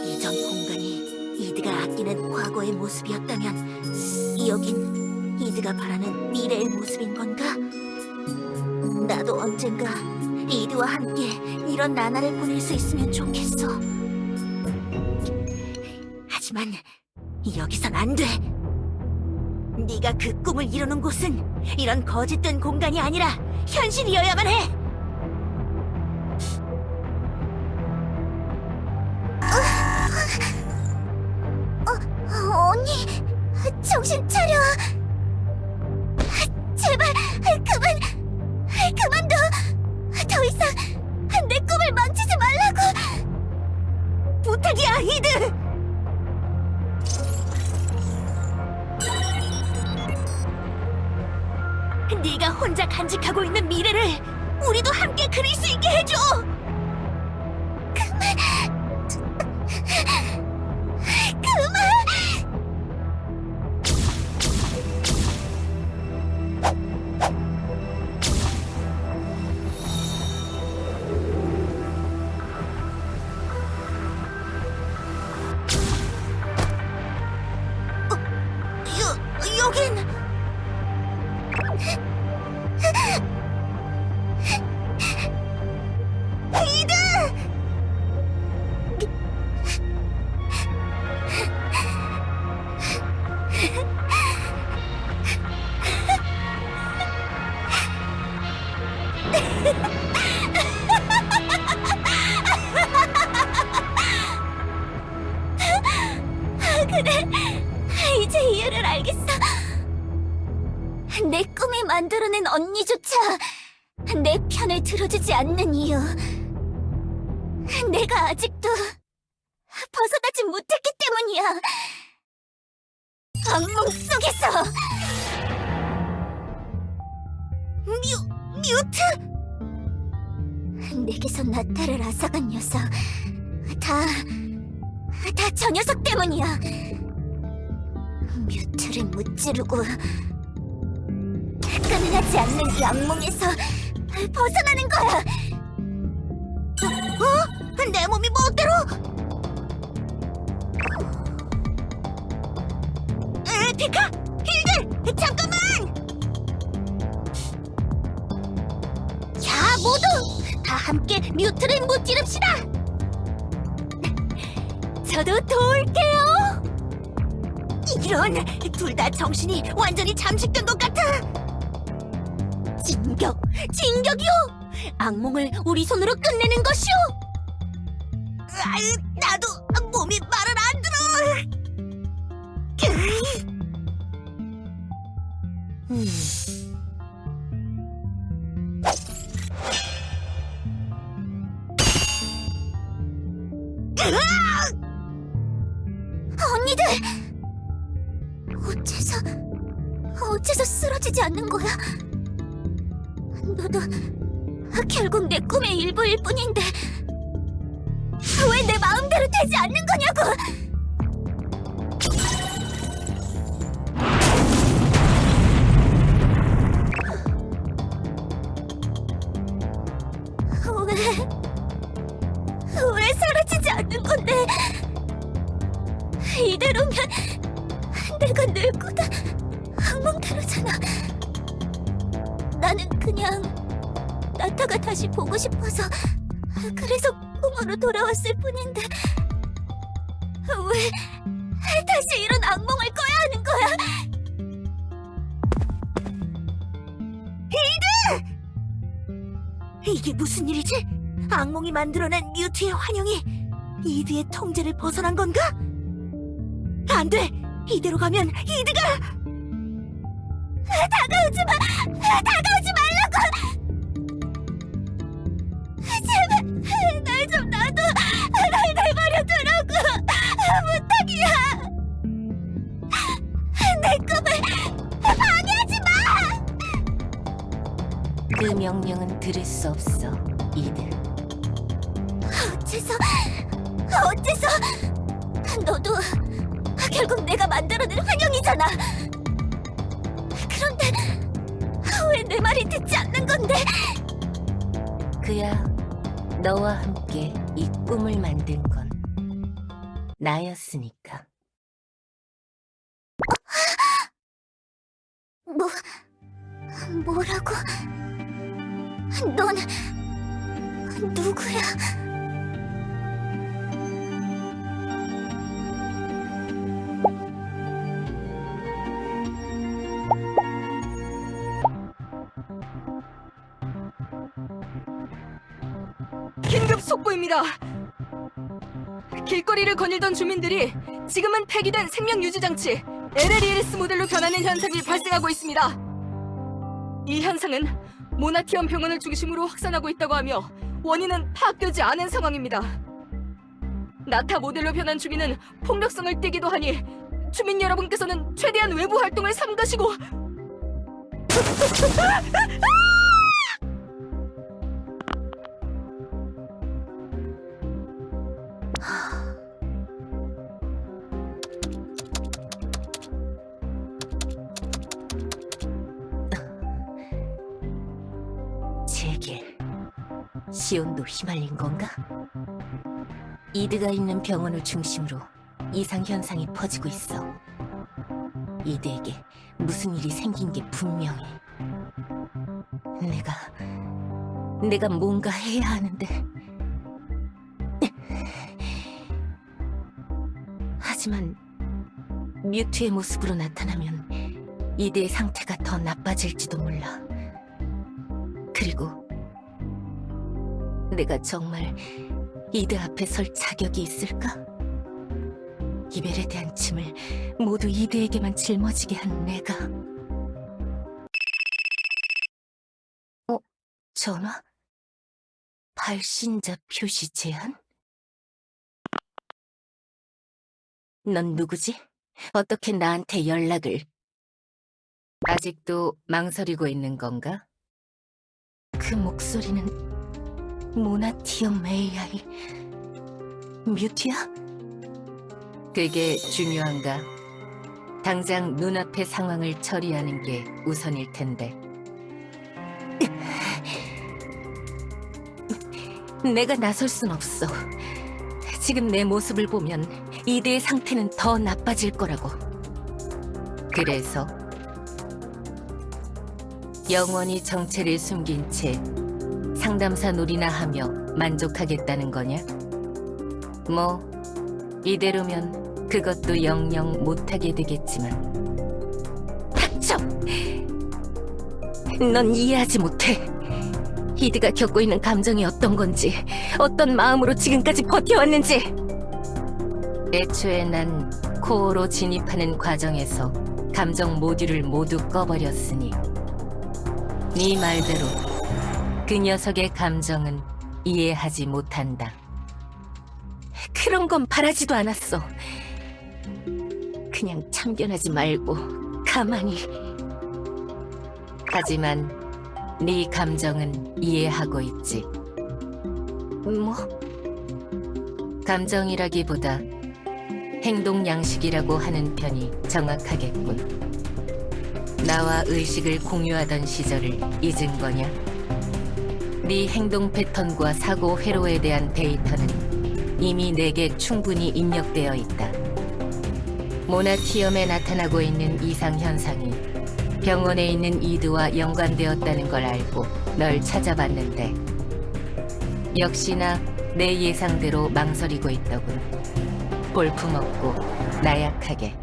이전 공간이 이드가 아끼는 과거의 모습이었다면 여긴 이드가 바라는 미래의 모습인 건가? 나도 언젠가 이드와 함께 이런 나날을 보낼 수 있으면 좋겠어. 하지만 여기선 안 돼. 네가 그 꿈을 이루는 곳은 이런 거짓된 공간이 아니라 현실이어야만 해. 언니, 정신 차려. 제발 그만둬. 더 이상 내 꿈을 망치지 말라고. 부탁이야, 이드! 네가 혼자 간직하고 있는 미래를 우리도 함께 그릴 수 있게 해줘! 여긴... 이드! 그래, 이제 이유를 알겠어. 내 꿈을 만들어낸 언니조차 내 편을 들어주지 않는 이유. 내가 아직도 벗어나지 못했기 때문이야. 악몽 속에서. 뮤트! 내게서 나타를 앗아간 녀석. 다 저 녀석 때문이야. 뮤트를 무찌르고 가능하지 않는 이 악몽에서 벗어나는 거야. 내 몸이 멋대로! 피카! 힐들! 잠깐만! 자, 모두 다 함께 뮤트를 무찌릅시다. 저도 도울게요. 이런! 둘 다 정신이 완전히 잠식된 것 같아! 진격이요! 악몽을 우리 손으로 끝내는 것이오! 나도 몸이 말을 안 들어! 언니들! 어째서 쓰러지지 않는 거야? 너도 결국 내 꿈의 일부일 뿐인데 왜 내 마음대로 되지 않는 거냐고! 왜 사라지지 않는 건데? 이대로면 내가 늙고도 악몽대로잖아. 나는 그냥 나타가 다시 보고 싶어서 그래서 꿈으로 돌아왔을 뿐인데 왜 다시 이런 악몽을 꿔야 하는 거야? 이게 무슨 일이지? 악몽이 만들어낸 뮤트의 환영이 이드의 통제를 벗어난 건가? 안 돼! 이대로 가면 이드가! 다가오지 마! 다가오지 말라고! 제발 날 좀 놔둬! 날 내버려 두라고! 부탁이야! 내 꿈을 방해하지 마! 그 명령은 들을 수 없어, 이드. 어째서 너도 결국 내가 만들어낸 환영이잖아. 그런데 왜 내 말이 듣지 않는 건데? 그야 너와 함께 이 꿈을 만든 건 나였으니까. 뭐라고? 넌 누구야? 긴급 속보입니다. 길거리를 거닐던 주민들이 지금은 폐기된 생명유지장치 LLES 모델로 변하는 현상이 발생하고 있습니다. 이 현상은 모나티엄 병원을 중심으로 확산하고 있다고 하며 원인은 파악되지 않은 상황입니다. 나타 모델로 변한 주민은 폭력성을 띠기도 하니 주민 여러분께서는 최대한 외부 활동을 삼가시고 제길, 시온도 휘말린 건가? 이드가 있는 병원을 중심으로 이상 현상이 퍼지고 있어. 이드에게 무슨 일이 생긴 게 분명해. 내가 뭔가 해야 하는데. 하지만 뮤트의 모습으로 나타나면 이드의 상태가 더 나빠질지도 몰라. 그리고 내가 정말 이드 앞에 설 자격이 있을까? 이별에 대한 짐을 모두 이드에게만 짊어지게 한 내가. 전화? 발신자 표시 제한? 넌 누구지? 어떻게 나한테 연락을? 아직도 망설이고 있는 건가? 그 목소리는 모나티엄 AI 뮤트야? 그게 중요한가? 당장 눈앞의 상황을 처리하는 게 우선일 텐데. 내가 나설 순 없어. 지금 내 모습을 보면 이드의 상태는 더 나빠질 거라고. 그래서 영원히 정체를 숨긴 채 상담사 놀이나 하며 만족하겠다는 거냐? 뭐 이대로면 그것도 영영 못하게 되겠지만. 닥쳐! 넌 이해하지 못해. 이드가 겪고 있는 감정이 어떤 건지, 어떤 마음으로 지금까지 버텨왔는지. 애초에 난 코어로 진입하는 과정에서 감정 모듈을 모두 꺼버렸으니 네 말대로 그 녀석의 감정은 이해하지 못한다. 그런 건 바라지도 않았어. 그냥 참견하지 말고 가만히. 하지만 네 감정은 이해하고 있지. 뭐? 감정이라기보다 행동 양식이라고 하는 편이 정확하겠군. 나와 의식을 공유하던 시절을 잊은 거냐? 네 행동 패턴과 사고 회로에 대한 데이터는 이미 내게 충분히 입력되어 있다. 모나티엄에 나타나고 있는 이상 현상이 병원에 있는 이드와 연관되었다는 걸 알고 널 찾아봤는데 역시나 내 예상대로 망설이고 있더군. 볼품없고 나약하게.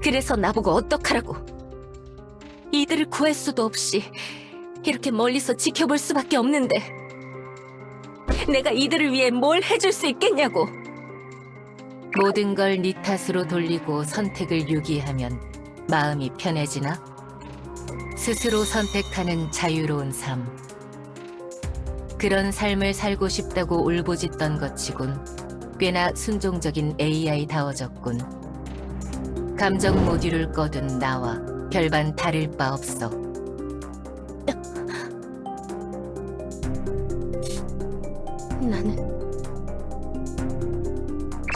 그래서 나보고 어떡하라고. 이들을 구할 수도 없이 이렇게 멀리서 지켜볼 수밖에 없는데 내가 이들을 위해 뭘 해줄 수 있겠냐고. 모든 걸 네 탓으로 돌리고 선택을 유기하면 마음이 편해지나? 스스로 선택하는 자유로운 삶. 그런 삶을 살고 싶다고 울부짖던 것치곤 꽤나 순종적인 AI다워졌군. 감정 모듈을 꺼둔 나와 별반 다를 바 없어. 나는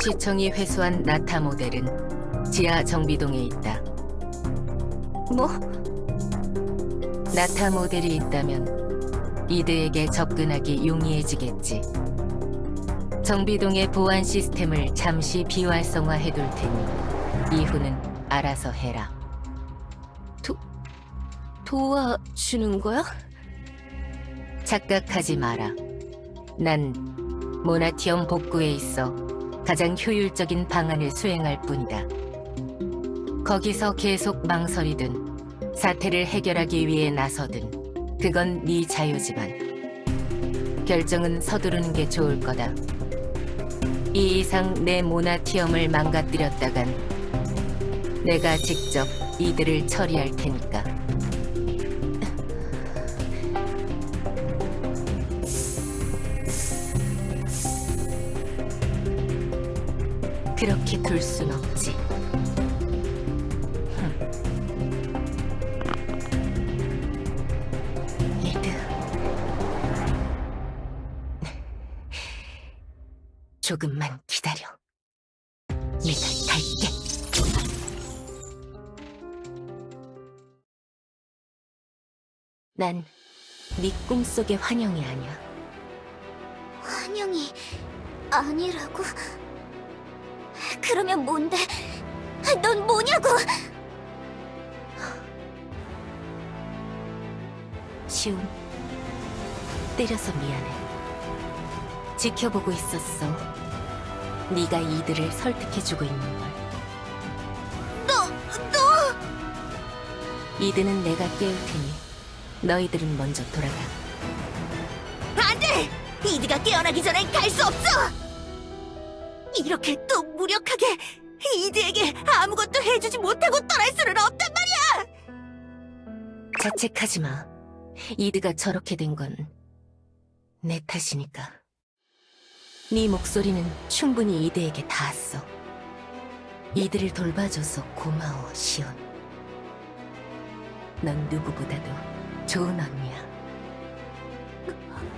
시청이 회수한 나타 모델은 지하 정비동에 있다. 뭐? 나타 모델이 있다면 이드에게 접근하기 용이해지겠지. 정비동의 보안 시스템을 잠시 비활성화해둘 테니 이후는 알아서 해라. 도와주는 거야? 착각하지 마라. 난 모나티엄 복구에 있어 가장 효율적인 방안을 수행할 뿐이다. 거기서 계속 망설이든 사태를 해결하기 위해 나서든 그건 네 자유지만 결정은 서두르는 게 좋을 거다. 이 이상 내 모나티엄을 망가뜨렸다간 내가 직접 이들을 처리할 테니까. 그렇게 둘 순 없지. 이드, 조금만 기다려. 내가 갈게. 난 네 꿈속의 환영이 아니야. 환영이 아니라고? 그러면 뭔데? 넌 뭐냐고? 시온, 때려서 미안해. 지켜보고 있었어. 네가 이들을 설득해주고 있는 걸. 너! 이들은 내가 깨울 테니 너희들은 먼저 돌아가. 안 돼! 이드가 깨어나기 전엔 갈 수 없어! 이렇게 또 무력하게 이드에게 아무것도 해주지 못하고 떠날 수는 없단 말이야! 자책하지 마. 이드가 저렇게 된 건 내 탓이니까. 네 목소리는 충분히 이드에게 닿았어. 이들을 돌봐줘서 고마워, 시온. 넌 누구보다도 좋은 언니야.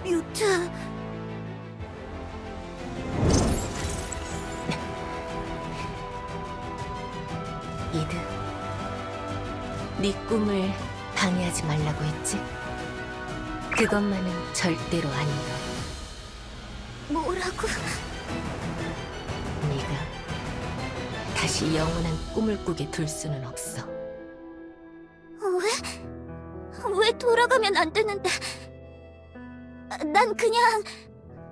뮤트... 이드, 네 꿈을 방해하지 말라고 했지? 그것만은 절대로 아니다. 뭐라고? 네가 다시 영원한 꿈을 꾸게 둘 수는 없어. 왜 돌아가면 안 되는데? 난 그냥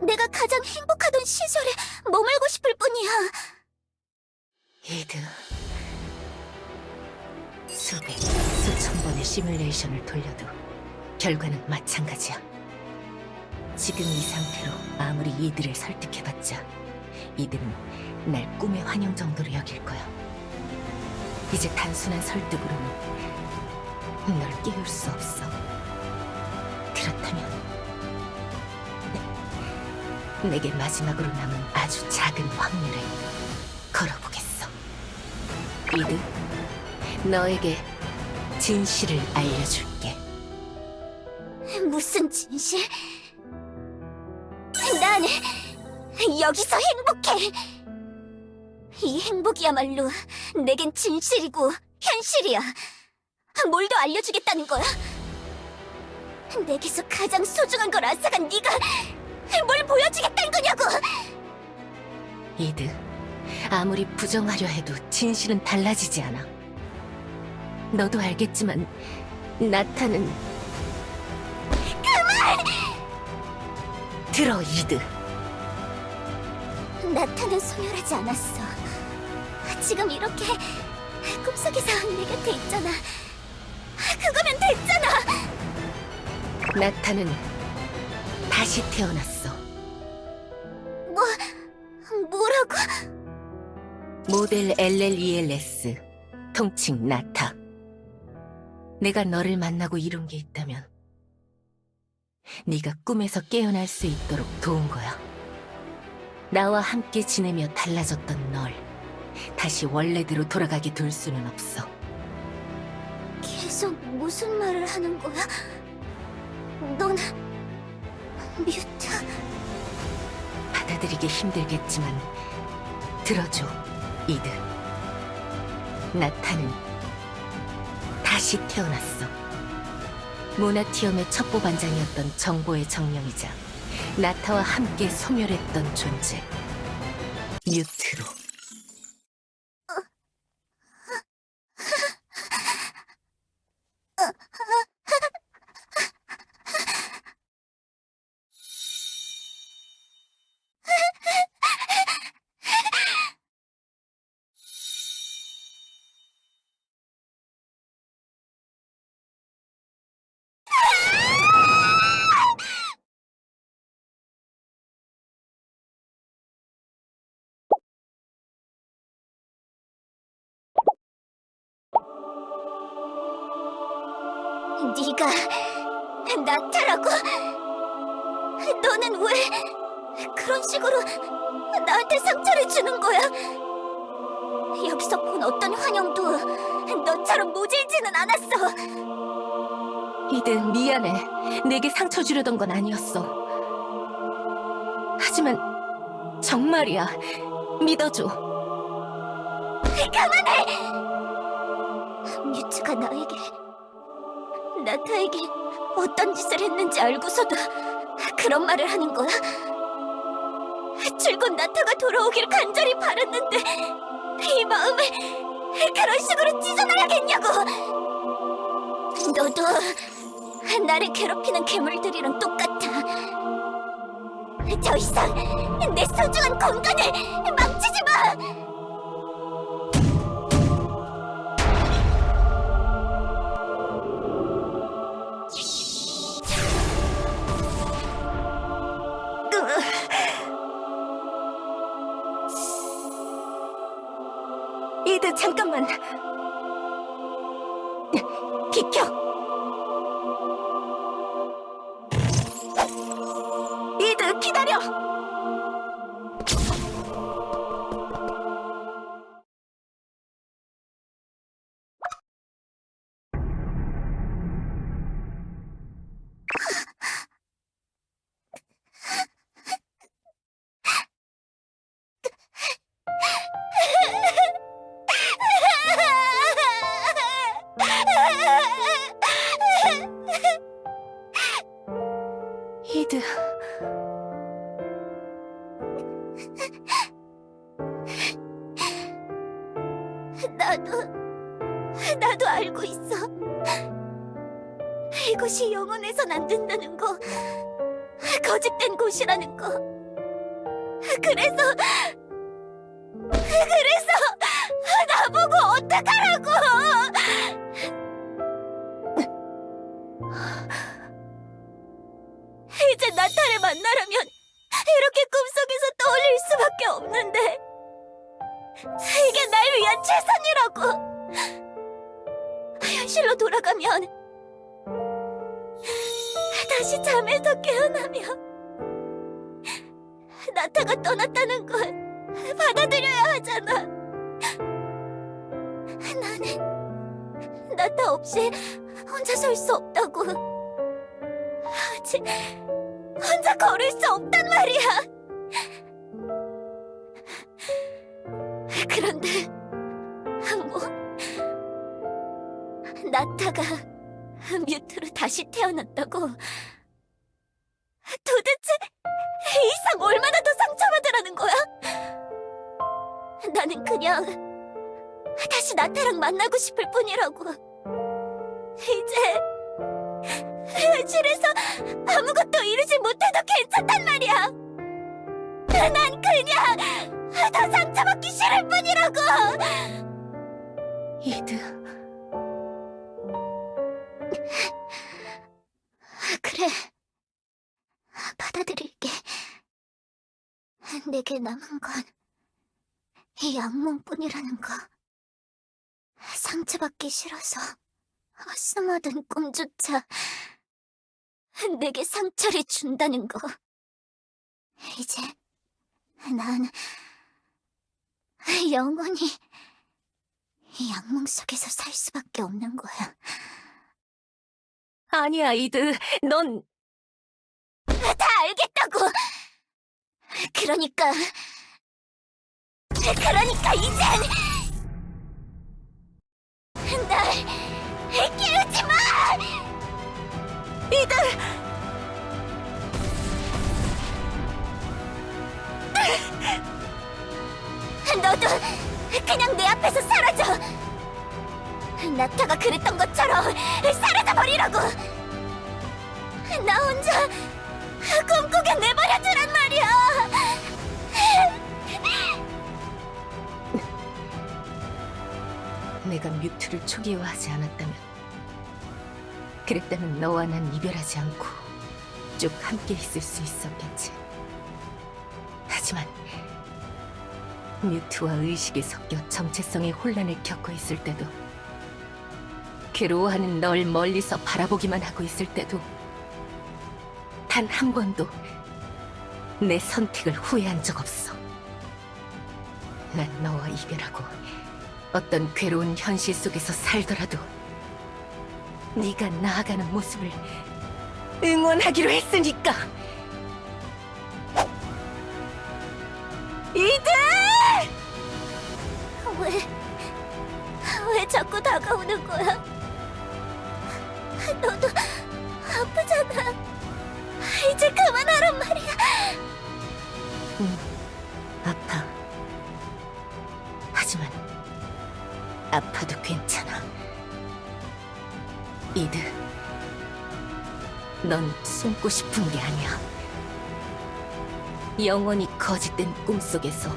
내가 가장 행복하던 시절에 머물고 싶을 뿐이야. 이드, 수백, 수천 번의 시뮬레이션을 돌려도 결과는 마찬가지야. 지금 이 상태로 아무리 이들을 설득해봤자 이들은 날 꿈의 환영 정도로 여길 거야. 이제 단순한 설득으로는 널 깨울 수 없어. 그렇다면 내게 마지막으로 남은 아주 작은 확률을 걸어보겠어. 이드, 너에게 진실을 알려줄게. 무슨 진실? 난 여기서 행복해. 이 행복이야말로 내겐 진실이고 현실이야. 뭘 더 알려주겠다는 거야? 내게서 가장 소중한 걸 앗아간 네가 뭘 보여주겠다는 거냐고! 이드, 아무리 부정하려 해도 진실은 달라지지 않아. 너도 알겠지만 나타는... 그만! 들어, 이드. 나타는 소멸하지 않았어. 지금 이렇게 꿈속에서 내 곁에 있잖아. 그거면 됐잖아! 나타는 다시 태어났어. 뭐라고? 모델 LLELS, 통칭 나타. 내가 너를 만나고 이룬 게 있다면 네가 꿈에서 깨어날 수 있도록 도운 거야. 나와 함께 지내며 달라졌던 널 다시 원래대로 돌아가게 둘 수는 없어. 계속 무슨 말을 하는 거야? 넌 뮤트. 받아들이기 힘들겠지만 들어줘, 이드. 나타는 다시 태어났어. 모나티엄의 첩보반장이었던 정보의 정령이자 나타와 함께 소멸했던 존재, 뮤트로. 네가 나타라고? 너는 왜 그런 식으로 나한테 상처를 주는 거야? 여기서 본 어떤 환영도 너처럼 모질지는 않았어. 이드, 미안해. 내게 상처 주려던 건 아니었어. 하지만 정말이야. 믿어줘. 그만해! 뮤츠가 나타에게 어떤 짓을 했는지 알고서도 그런 말을 하는 거야? 줄곧 나타가 돌아오길 간절히 바랐는데 이 마음을 그런 식으로 찢어놔야겠냐고! 너도 나를 괴롭히는 괴물들이랑 똑같아. 더 이상 내 소중한 건강을 망치지 마! 이드, 잠깐만. 비켜. 이드, 기다려. 이드. 나도 알고 있어. 이곳이 영원해선 안 된다는 거, 거짓된 곳이라는 거. 그래서 나보고 어떡하라고! 이제 나타를 만나려면 이렇게 꿈속에서 떠올릴 수밖에 없는데 이게 날 위한 최선이라고. 현실로 돌아가면 다시 잠에서 깨어나며 나타가 떠났다는 걸 받아들여야 하잖아. 나는 나타 없이 혼자 설 수 없다고. 아직 혼자 걸을 수 없단 말이야. 그런데 나타가 뮤트로 다시 태어났다고? 도대체 이 이상 얼마나 더 상처받으라는 거야? 나는 그냥 다시 나타랑 만나고 싶을 뿐이라고. 이제 현실에서 아무것도 이루지 못해도 괜찮단 말이야. 난 그냥 더 상처받기 싫을 뿐이라고. 이드. 그래. 받아들일게. 내게 남은 건 이 악몽뿐이라는 거. 상처받기 싫어서 숨어둔 꿈조차 내게 상처를 준다는 거. 이제 난 영원히 이 악몽 속에서 살 수밖에 없는 거야. 아니야, 이드. 넌 다 알겠다고! 그러니까 이젠 날 깨우지 마! 이드! 너도 그냥 내 앞에서 사라져! 나타가 그랬던 것처럼 사라져버리라고! 나 혼자 꿈꾸게 내버려두란 말이야! 내가 뮤트를 초기화하지 않았다면, 그랬다면 너와 난 이별하지 않고 쭉 함께 있을 수 있었겠지. 하지만 뮤트와 의식이 섞여 정체성의 혼란을 겪고 있을 때도, 괴로워하는 널 멀리서 바라보기만 하고 있을 때도 단 한 번도 내 선택을 후회한 적 없어. 난 너와 이별하고 어떤 괴로운 현실 속에서 살더라도 네가 나아가는 모습을 응원하기로 했으니까. 이들! 왜 자꾸 다가오는 거야? 너도 아프잖아. 이제 그만하란 말이야. 응, 아파. 하지만 아파도 괜찮아. 이드, 넌 숨고 싶은 게 아니야. 영원히 거짓된 꿈속에서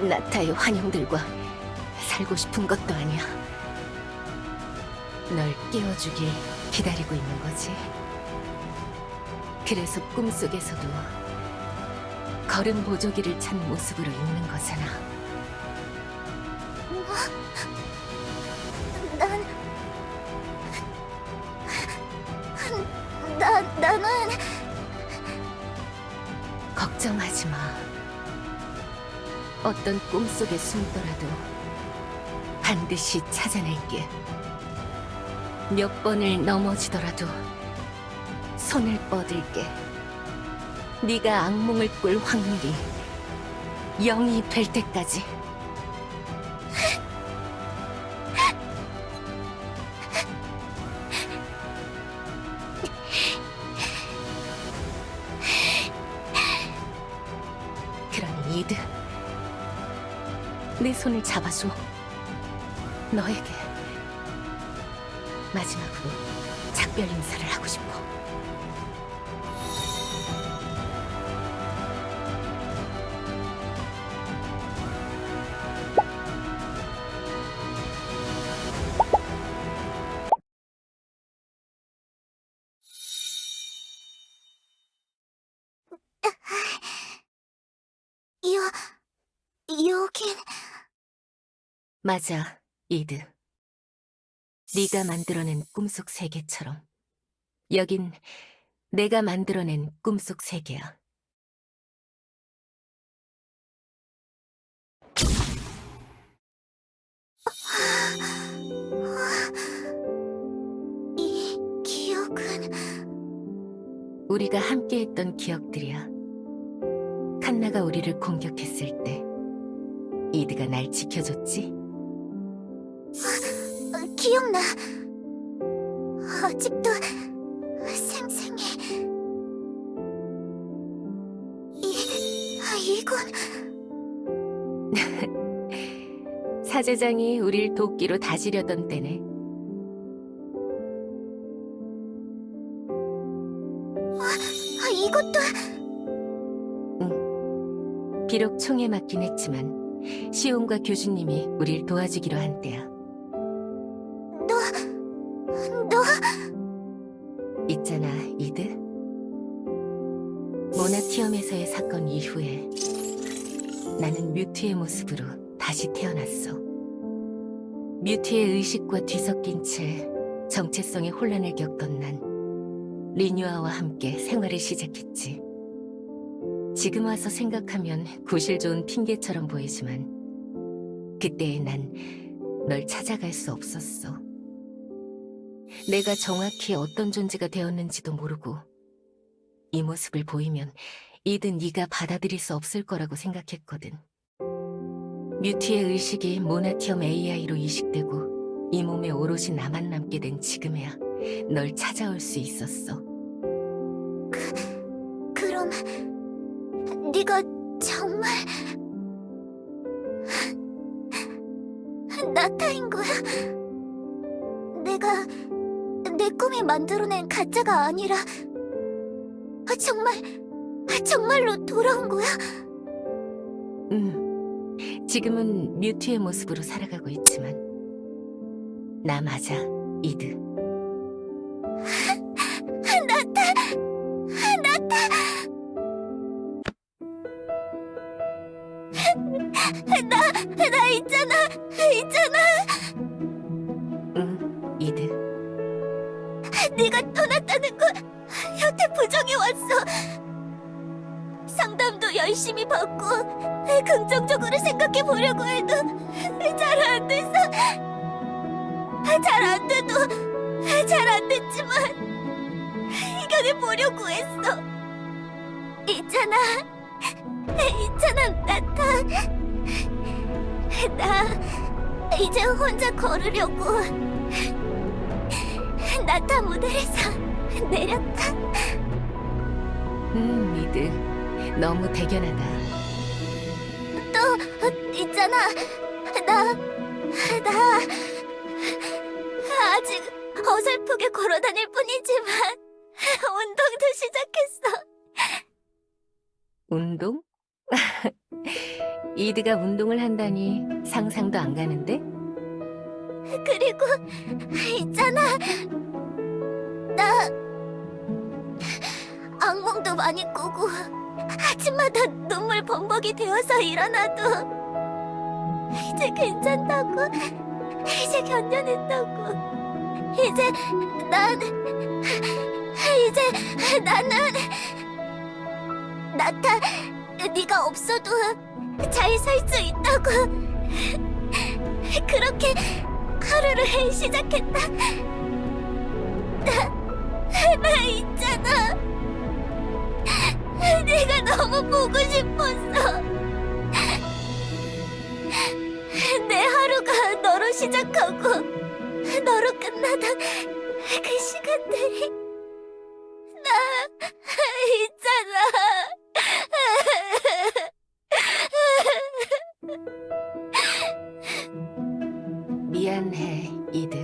나타의 환영들과 살고 싶은 것도 아니야. 널 깨워주길 기다리고 있는 거지. 그래서 꿈속에서도 걸음 보조기를 찬 모습으로 있는 거잖아. 나는 걱정하지 마. 어떤 꿈속에 숨더라도 반드시 찾아낼게. 몇 번을 넘어지더라도 손을 뻗을게. 네가 악몽을 꿀 확률이 0이 될 때까지. 그러니 이드, 내 손을 잡아줘. 너에게 마지막으로 작별 인사를 하고 싶어. 여긴 맞아, 이드. 네가 만들어낸 꿈속 세계처럼 여긴 내가 만들어낸 꿈속 세계야. 이 기억은 우리가 함께했던 기억들이야. 칸나가 우리를 공격했을 때 이드가 날 지켜줬지. 기억나. 아직도 생생해. 이건 사제장이 우릴 도끼로 다지려던 때네. 이것도 비록 총에 맞긴 했지만 시온과 교주님이 우릴 도와주기로 한 때야. 너 있잖아, 이드. 모나티엄에서의 사건 이후에 나는 뮤트의 모습으로 다시 태어났어. 뮤트의 의식과 뒤섞인 채 정체성의 혼란을 겪던 난 리뉴아와 함께 생활을 시작했지. 지금 와서 생각하면 구실 좋은 핑계처럼 보이지만 그때의 난 널 찾아갈 수 없었어. 내가 정확히 어떤 존재가 되었는지도 모르고 이 모습을 보이면 이드 네가 받아들일 수 없을 거라고 생각했거든. 뮤트의 의식이 모나티엄 AI로 이식되고 이 몸에 오롯이 나만 남게 된 지금에야 널 찾아올 수 있었어. 그럼 네가 정말 나타인 거야? 내가 내 꿈이 만들어낸 가짜가 아니라 정말로 돌아온 거야? 지금은 뮤트의 모습으로 살아가고 있지만 나 맞아, 이드. 나 있잖아. 응, 이드. 네가 떠났다는 거 여태 부정해 왔어. 상담도 열심히 받고 긍정적으로 생각해 보려고 해도 잘 안 돼서 잘 안 됐지만 이겨내 보려고 했어. 있잖아 나타. 나 이제 혼자 걸으려고 나타 모델에서 내렸다. 이드. 너무 대견하다. 또 있잖아. 나 아직 어설프게 걸어다닐 뿐이지만 운동도 시작했어. 운동? 이드가 운동을 한다니 상상도 안 가는데? 그리고 있잖아. 나 악몽도 많이 꾸고 아침마다 눈물 범벅이 되어서 일어나도 이제 괜찮다고, 이제 견뎌낸다고. 이제 나는 나타, 네가 없어도 잘 살 수 있다고. 그렇게 하루를 시작했다. 나 있잖아. 네가 너무 보고 싶었어. 내 하루가 너로 시작하고 너로 끝나던 그 시간들이 나 있잖아. 미안해, 이드.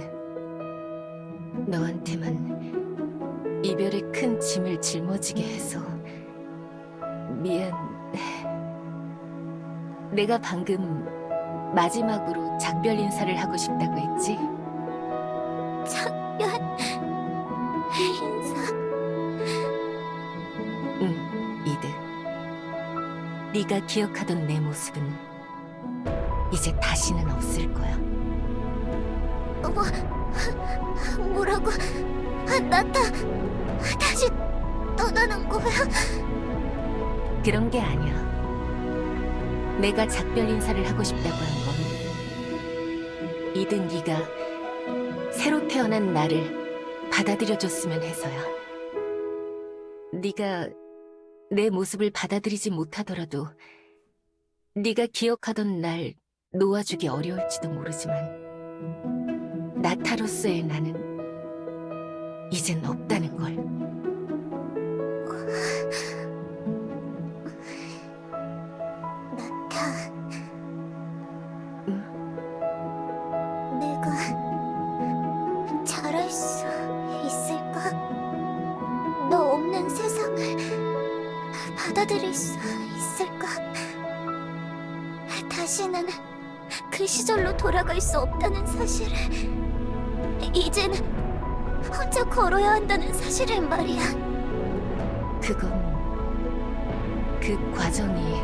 너한테만 이별의 큰 짐을 짊어지게 해서 미안해. 내가 방금 마지막으로 작별 인사를 하고 싶다고 했지? 작별 인사. 응, 이드. 네가 기억하던 내 모습은 이제 다시는 없을 거야. 뭐라고? 나타 다시 떠나는 거야? 그런 게 아니야. 내가 작별 인사를 하고 싶다고 한 건 이드 네가 새로 태어난 나를 받아들여줬으면 해서야. 네가 내 모습을 받아들이지 못하더라도 네가 기억하던 날 놓아주기 어려울지도 모르지만 나타로서의 나는 이젠 없다는 걸. 나타. 응? 내가 잘할 수 있을까? 너 없는 세상을 받아들일 수 있을까? 다시는 그 시절로 돌아갈 수 없다는 사실을 이제는 혼자 걸어야 한다는 사실을 말이야. 그건 그 과정이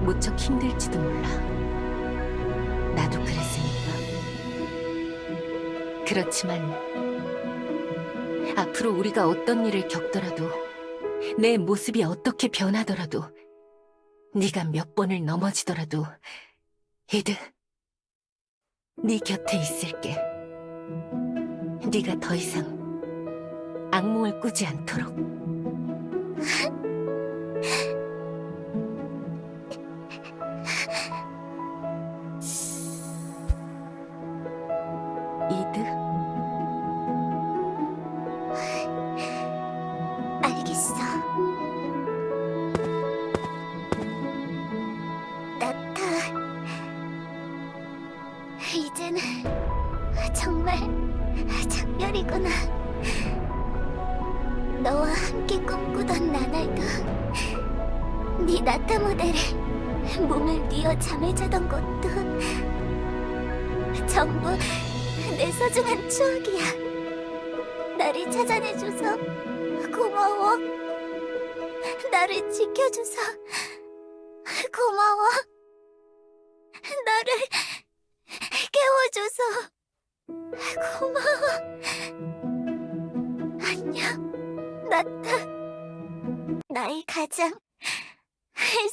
무척 힘들지도 몰라. 나도 그랬으니까. 그렇지만 앞으로 우리가 어떤 일을 겪더라도 내 모습이 어떻게 변하더라도 네가 몇 번을 넘어지더라도 이드, 네 곁에 있을게. 네가 더 이상 악몽을 꾸지 않도록. 이드? 알겠어. 나타. 이제는 정말 작별이구나. 너와 함께 꿈꾸던 나날도, 네 나타 모델에 몸을 뉘어 잠을 자던 것도 전부 내 소중한 추억이야. 나를 찾아내줘서 고마워. 나를 지켜줘서 고마워. 나를 깨워줘서 고마워. 안녕, 나타. 나의 가장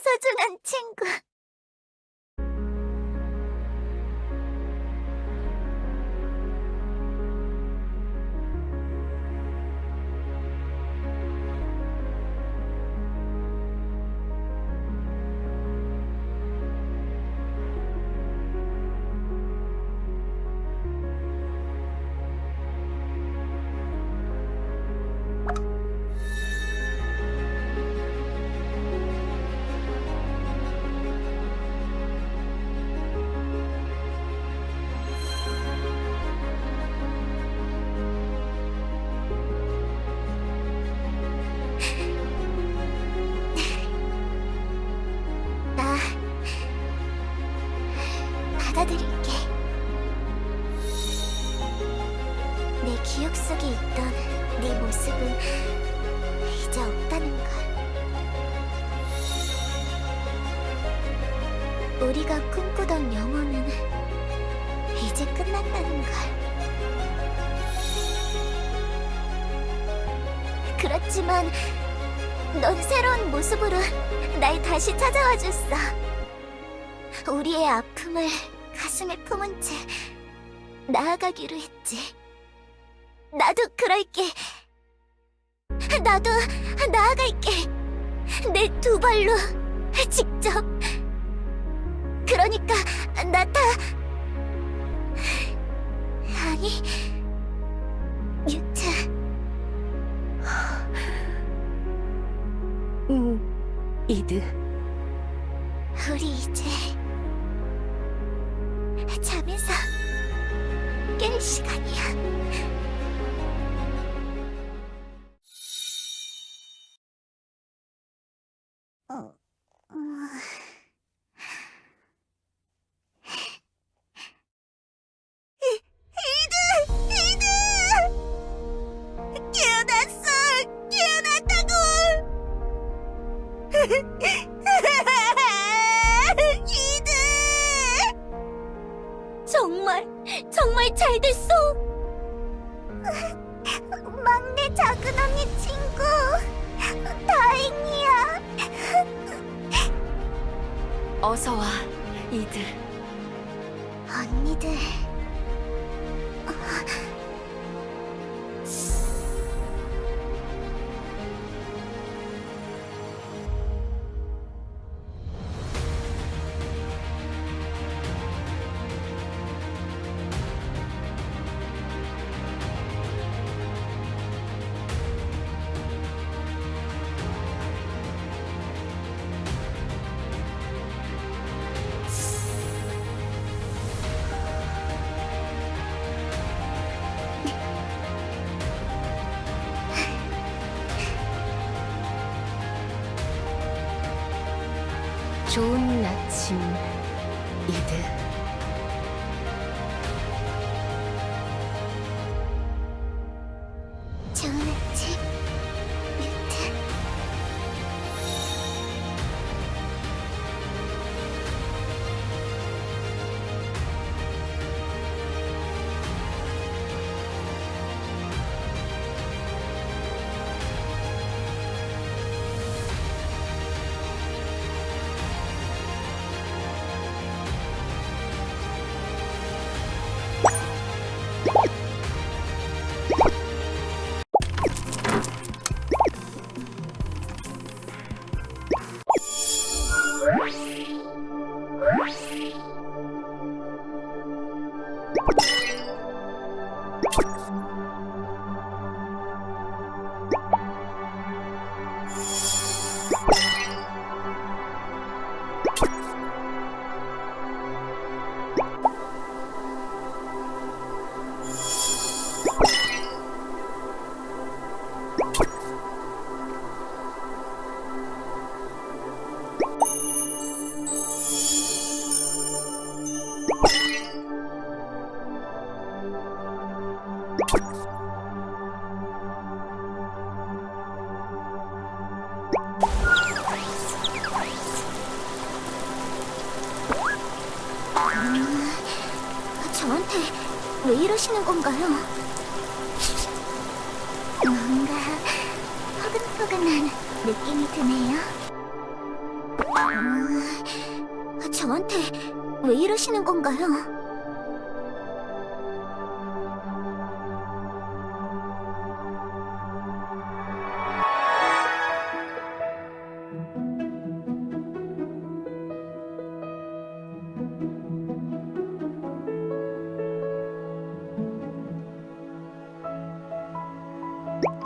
소중한 친구. 나 받아들일게. 내 기억 속에 있던 네 모습은 이제 없다는 걸. 우리가 꿈꾸던 영혼은 이제 끝났다는 걸. 그렇지만 넌 새로운 모습으로 날 다시 찾아와 줬어. 우리의 아픔을 가슴에 품은 채 나아가기로 했지. 나도 그럴게. 나도 나아갈게. 내 두 발로 직접. 그러니까 나타. 아니, 유타. 이드. 우리 이제 잠에서 깰 시간이야. 이드! 깨어났어! 깨어났다고! 이드! 정말 잘 됐어! 막내 작은 언니 친구, 다행이야. 어서 와, 이드. 언니들. 좋은 아침, 이드. 저한테 왜 이러시는 건가요? 뭔가 포근포근한 느낌이 드네요. 저한테 왜 이러시는 건가요?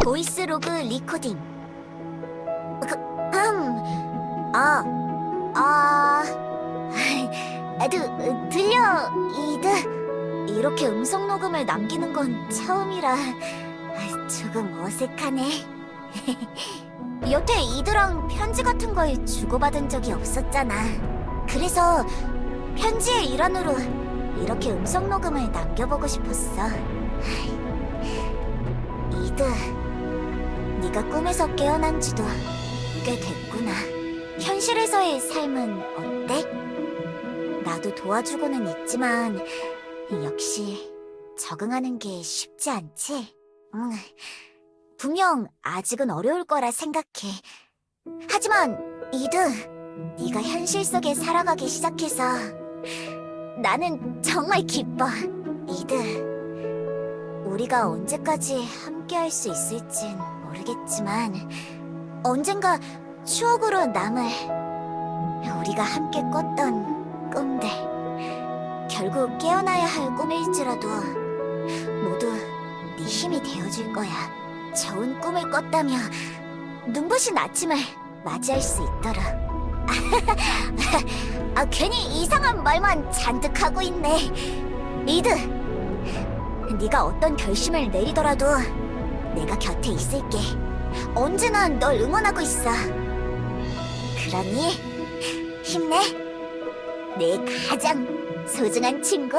보이스 로그 리코딩. 아, 아, 들려, 이드. 이렇게 음성 녹음을 남기는 건 처음이라 조금 어색하네. 여태 이드랑 편지 같은 걸 주고받은 적이 없었잖아. 그래서 편지의 일환으로 이렇게 음성 녹음을 남겨보고 싶었어. 이드, 네가 꿈에서 깨어난 지도 꽤 됐구나. 현실에서의 삶은 어때? 나도 도와주고는 있지만 역시 적응하는 게 쉽지 않지? 분명 아직은 어려울 거라 생각해. 하지만 이드, 네가 현실 속에 살아가기 시작해서 나는 정말 기뻐. 이드, 우리가 언제까지 함께할 수 있을진 모르겠지만 언젠가 추억으로 남을 우리가 함께 꿨던 꿈들, 결국 깨어나야 할 꿈일지라도 모두 네 힘이 되어줄 거야. 좋은 꿈을 꿨다며 눈부신 아침을 맞이할 수 있도록. 괜히 이상한 말만 잔뜩 하고 있네. 이드, 네가 어떤 결심을 내리더라도 내가 곁에 있을게. 언제나 널 응원하고 있어. 그러니 힘내. 내 가장 소중한 친구.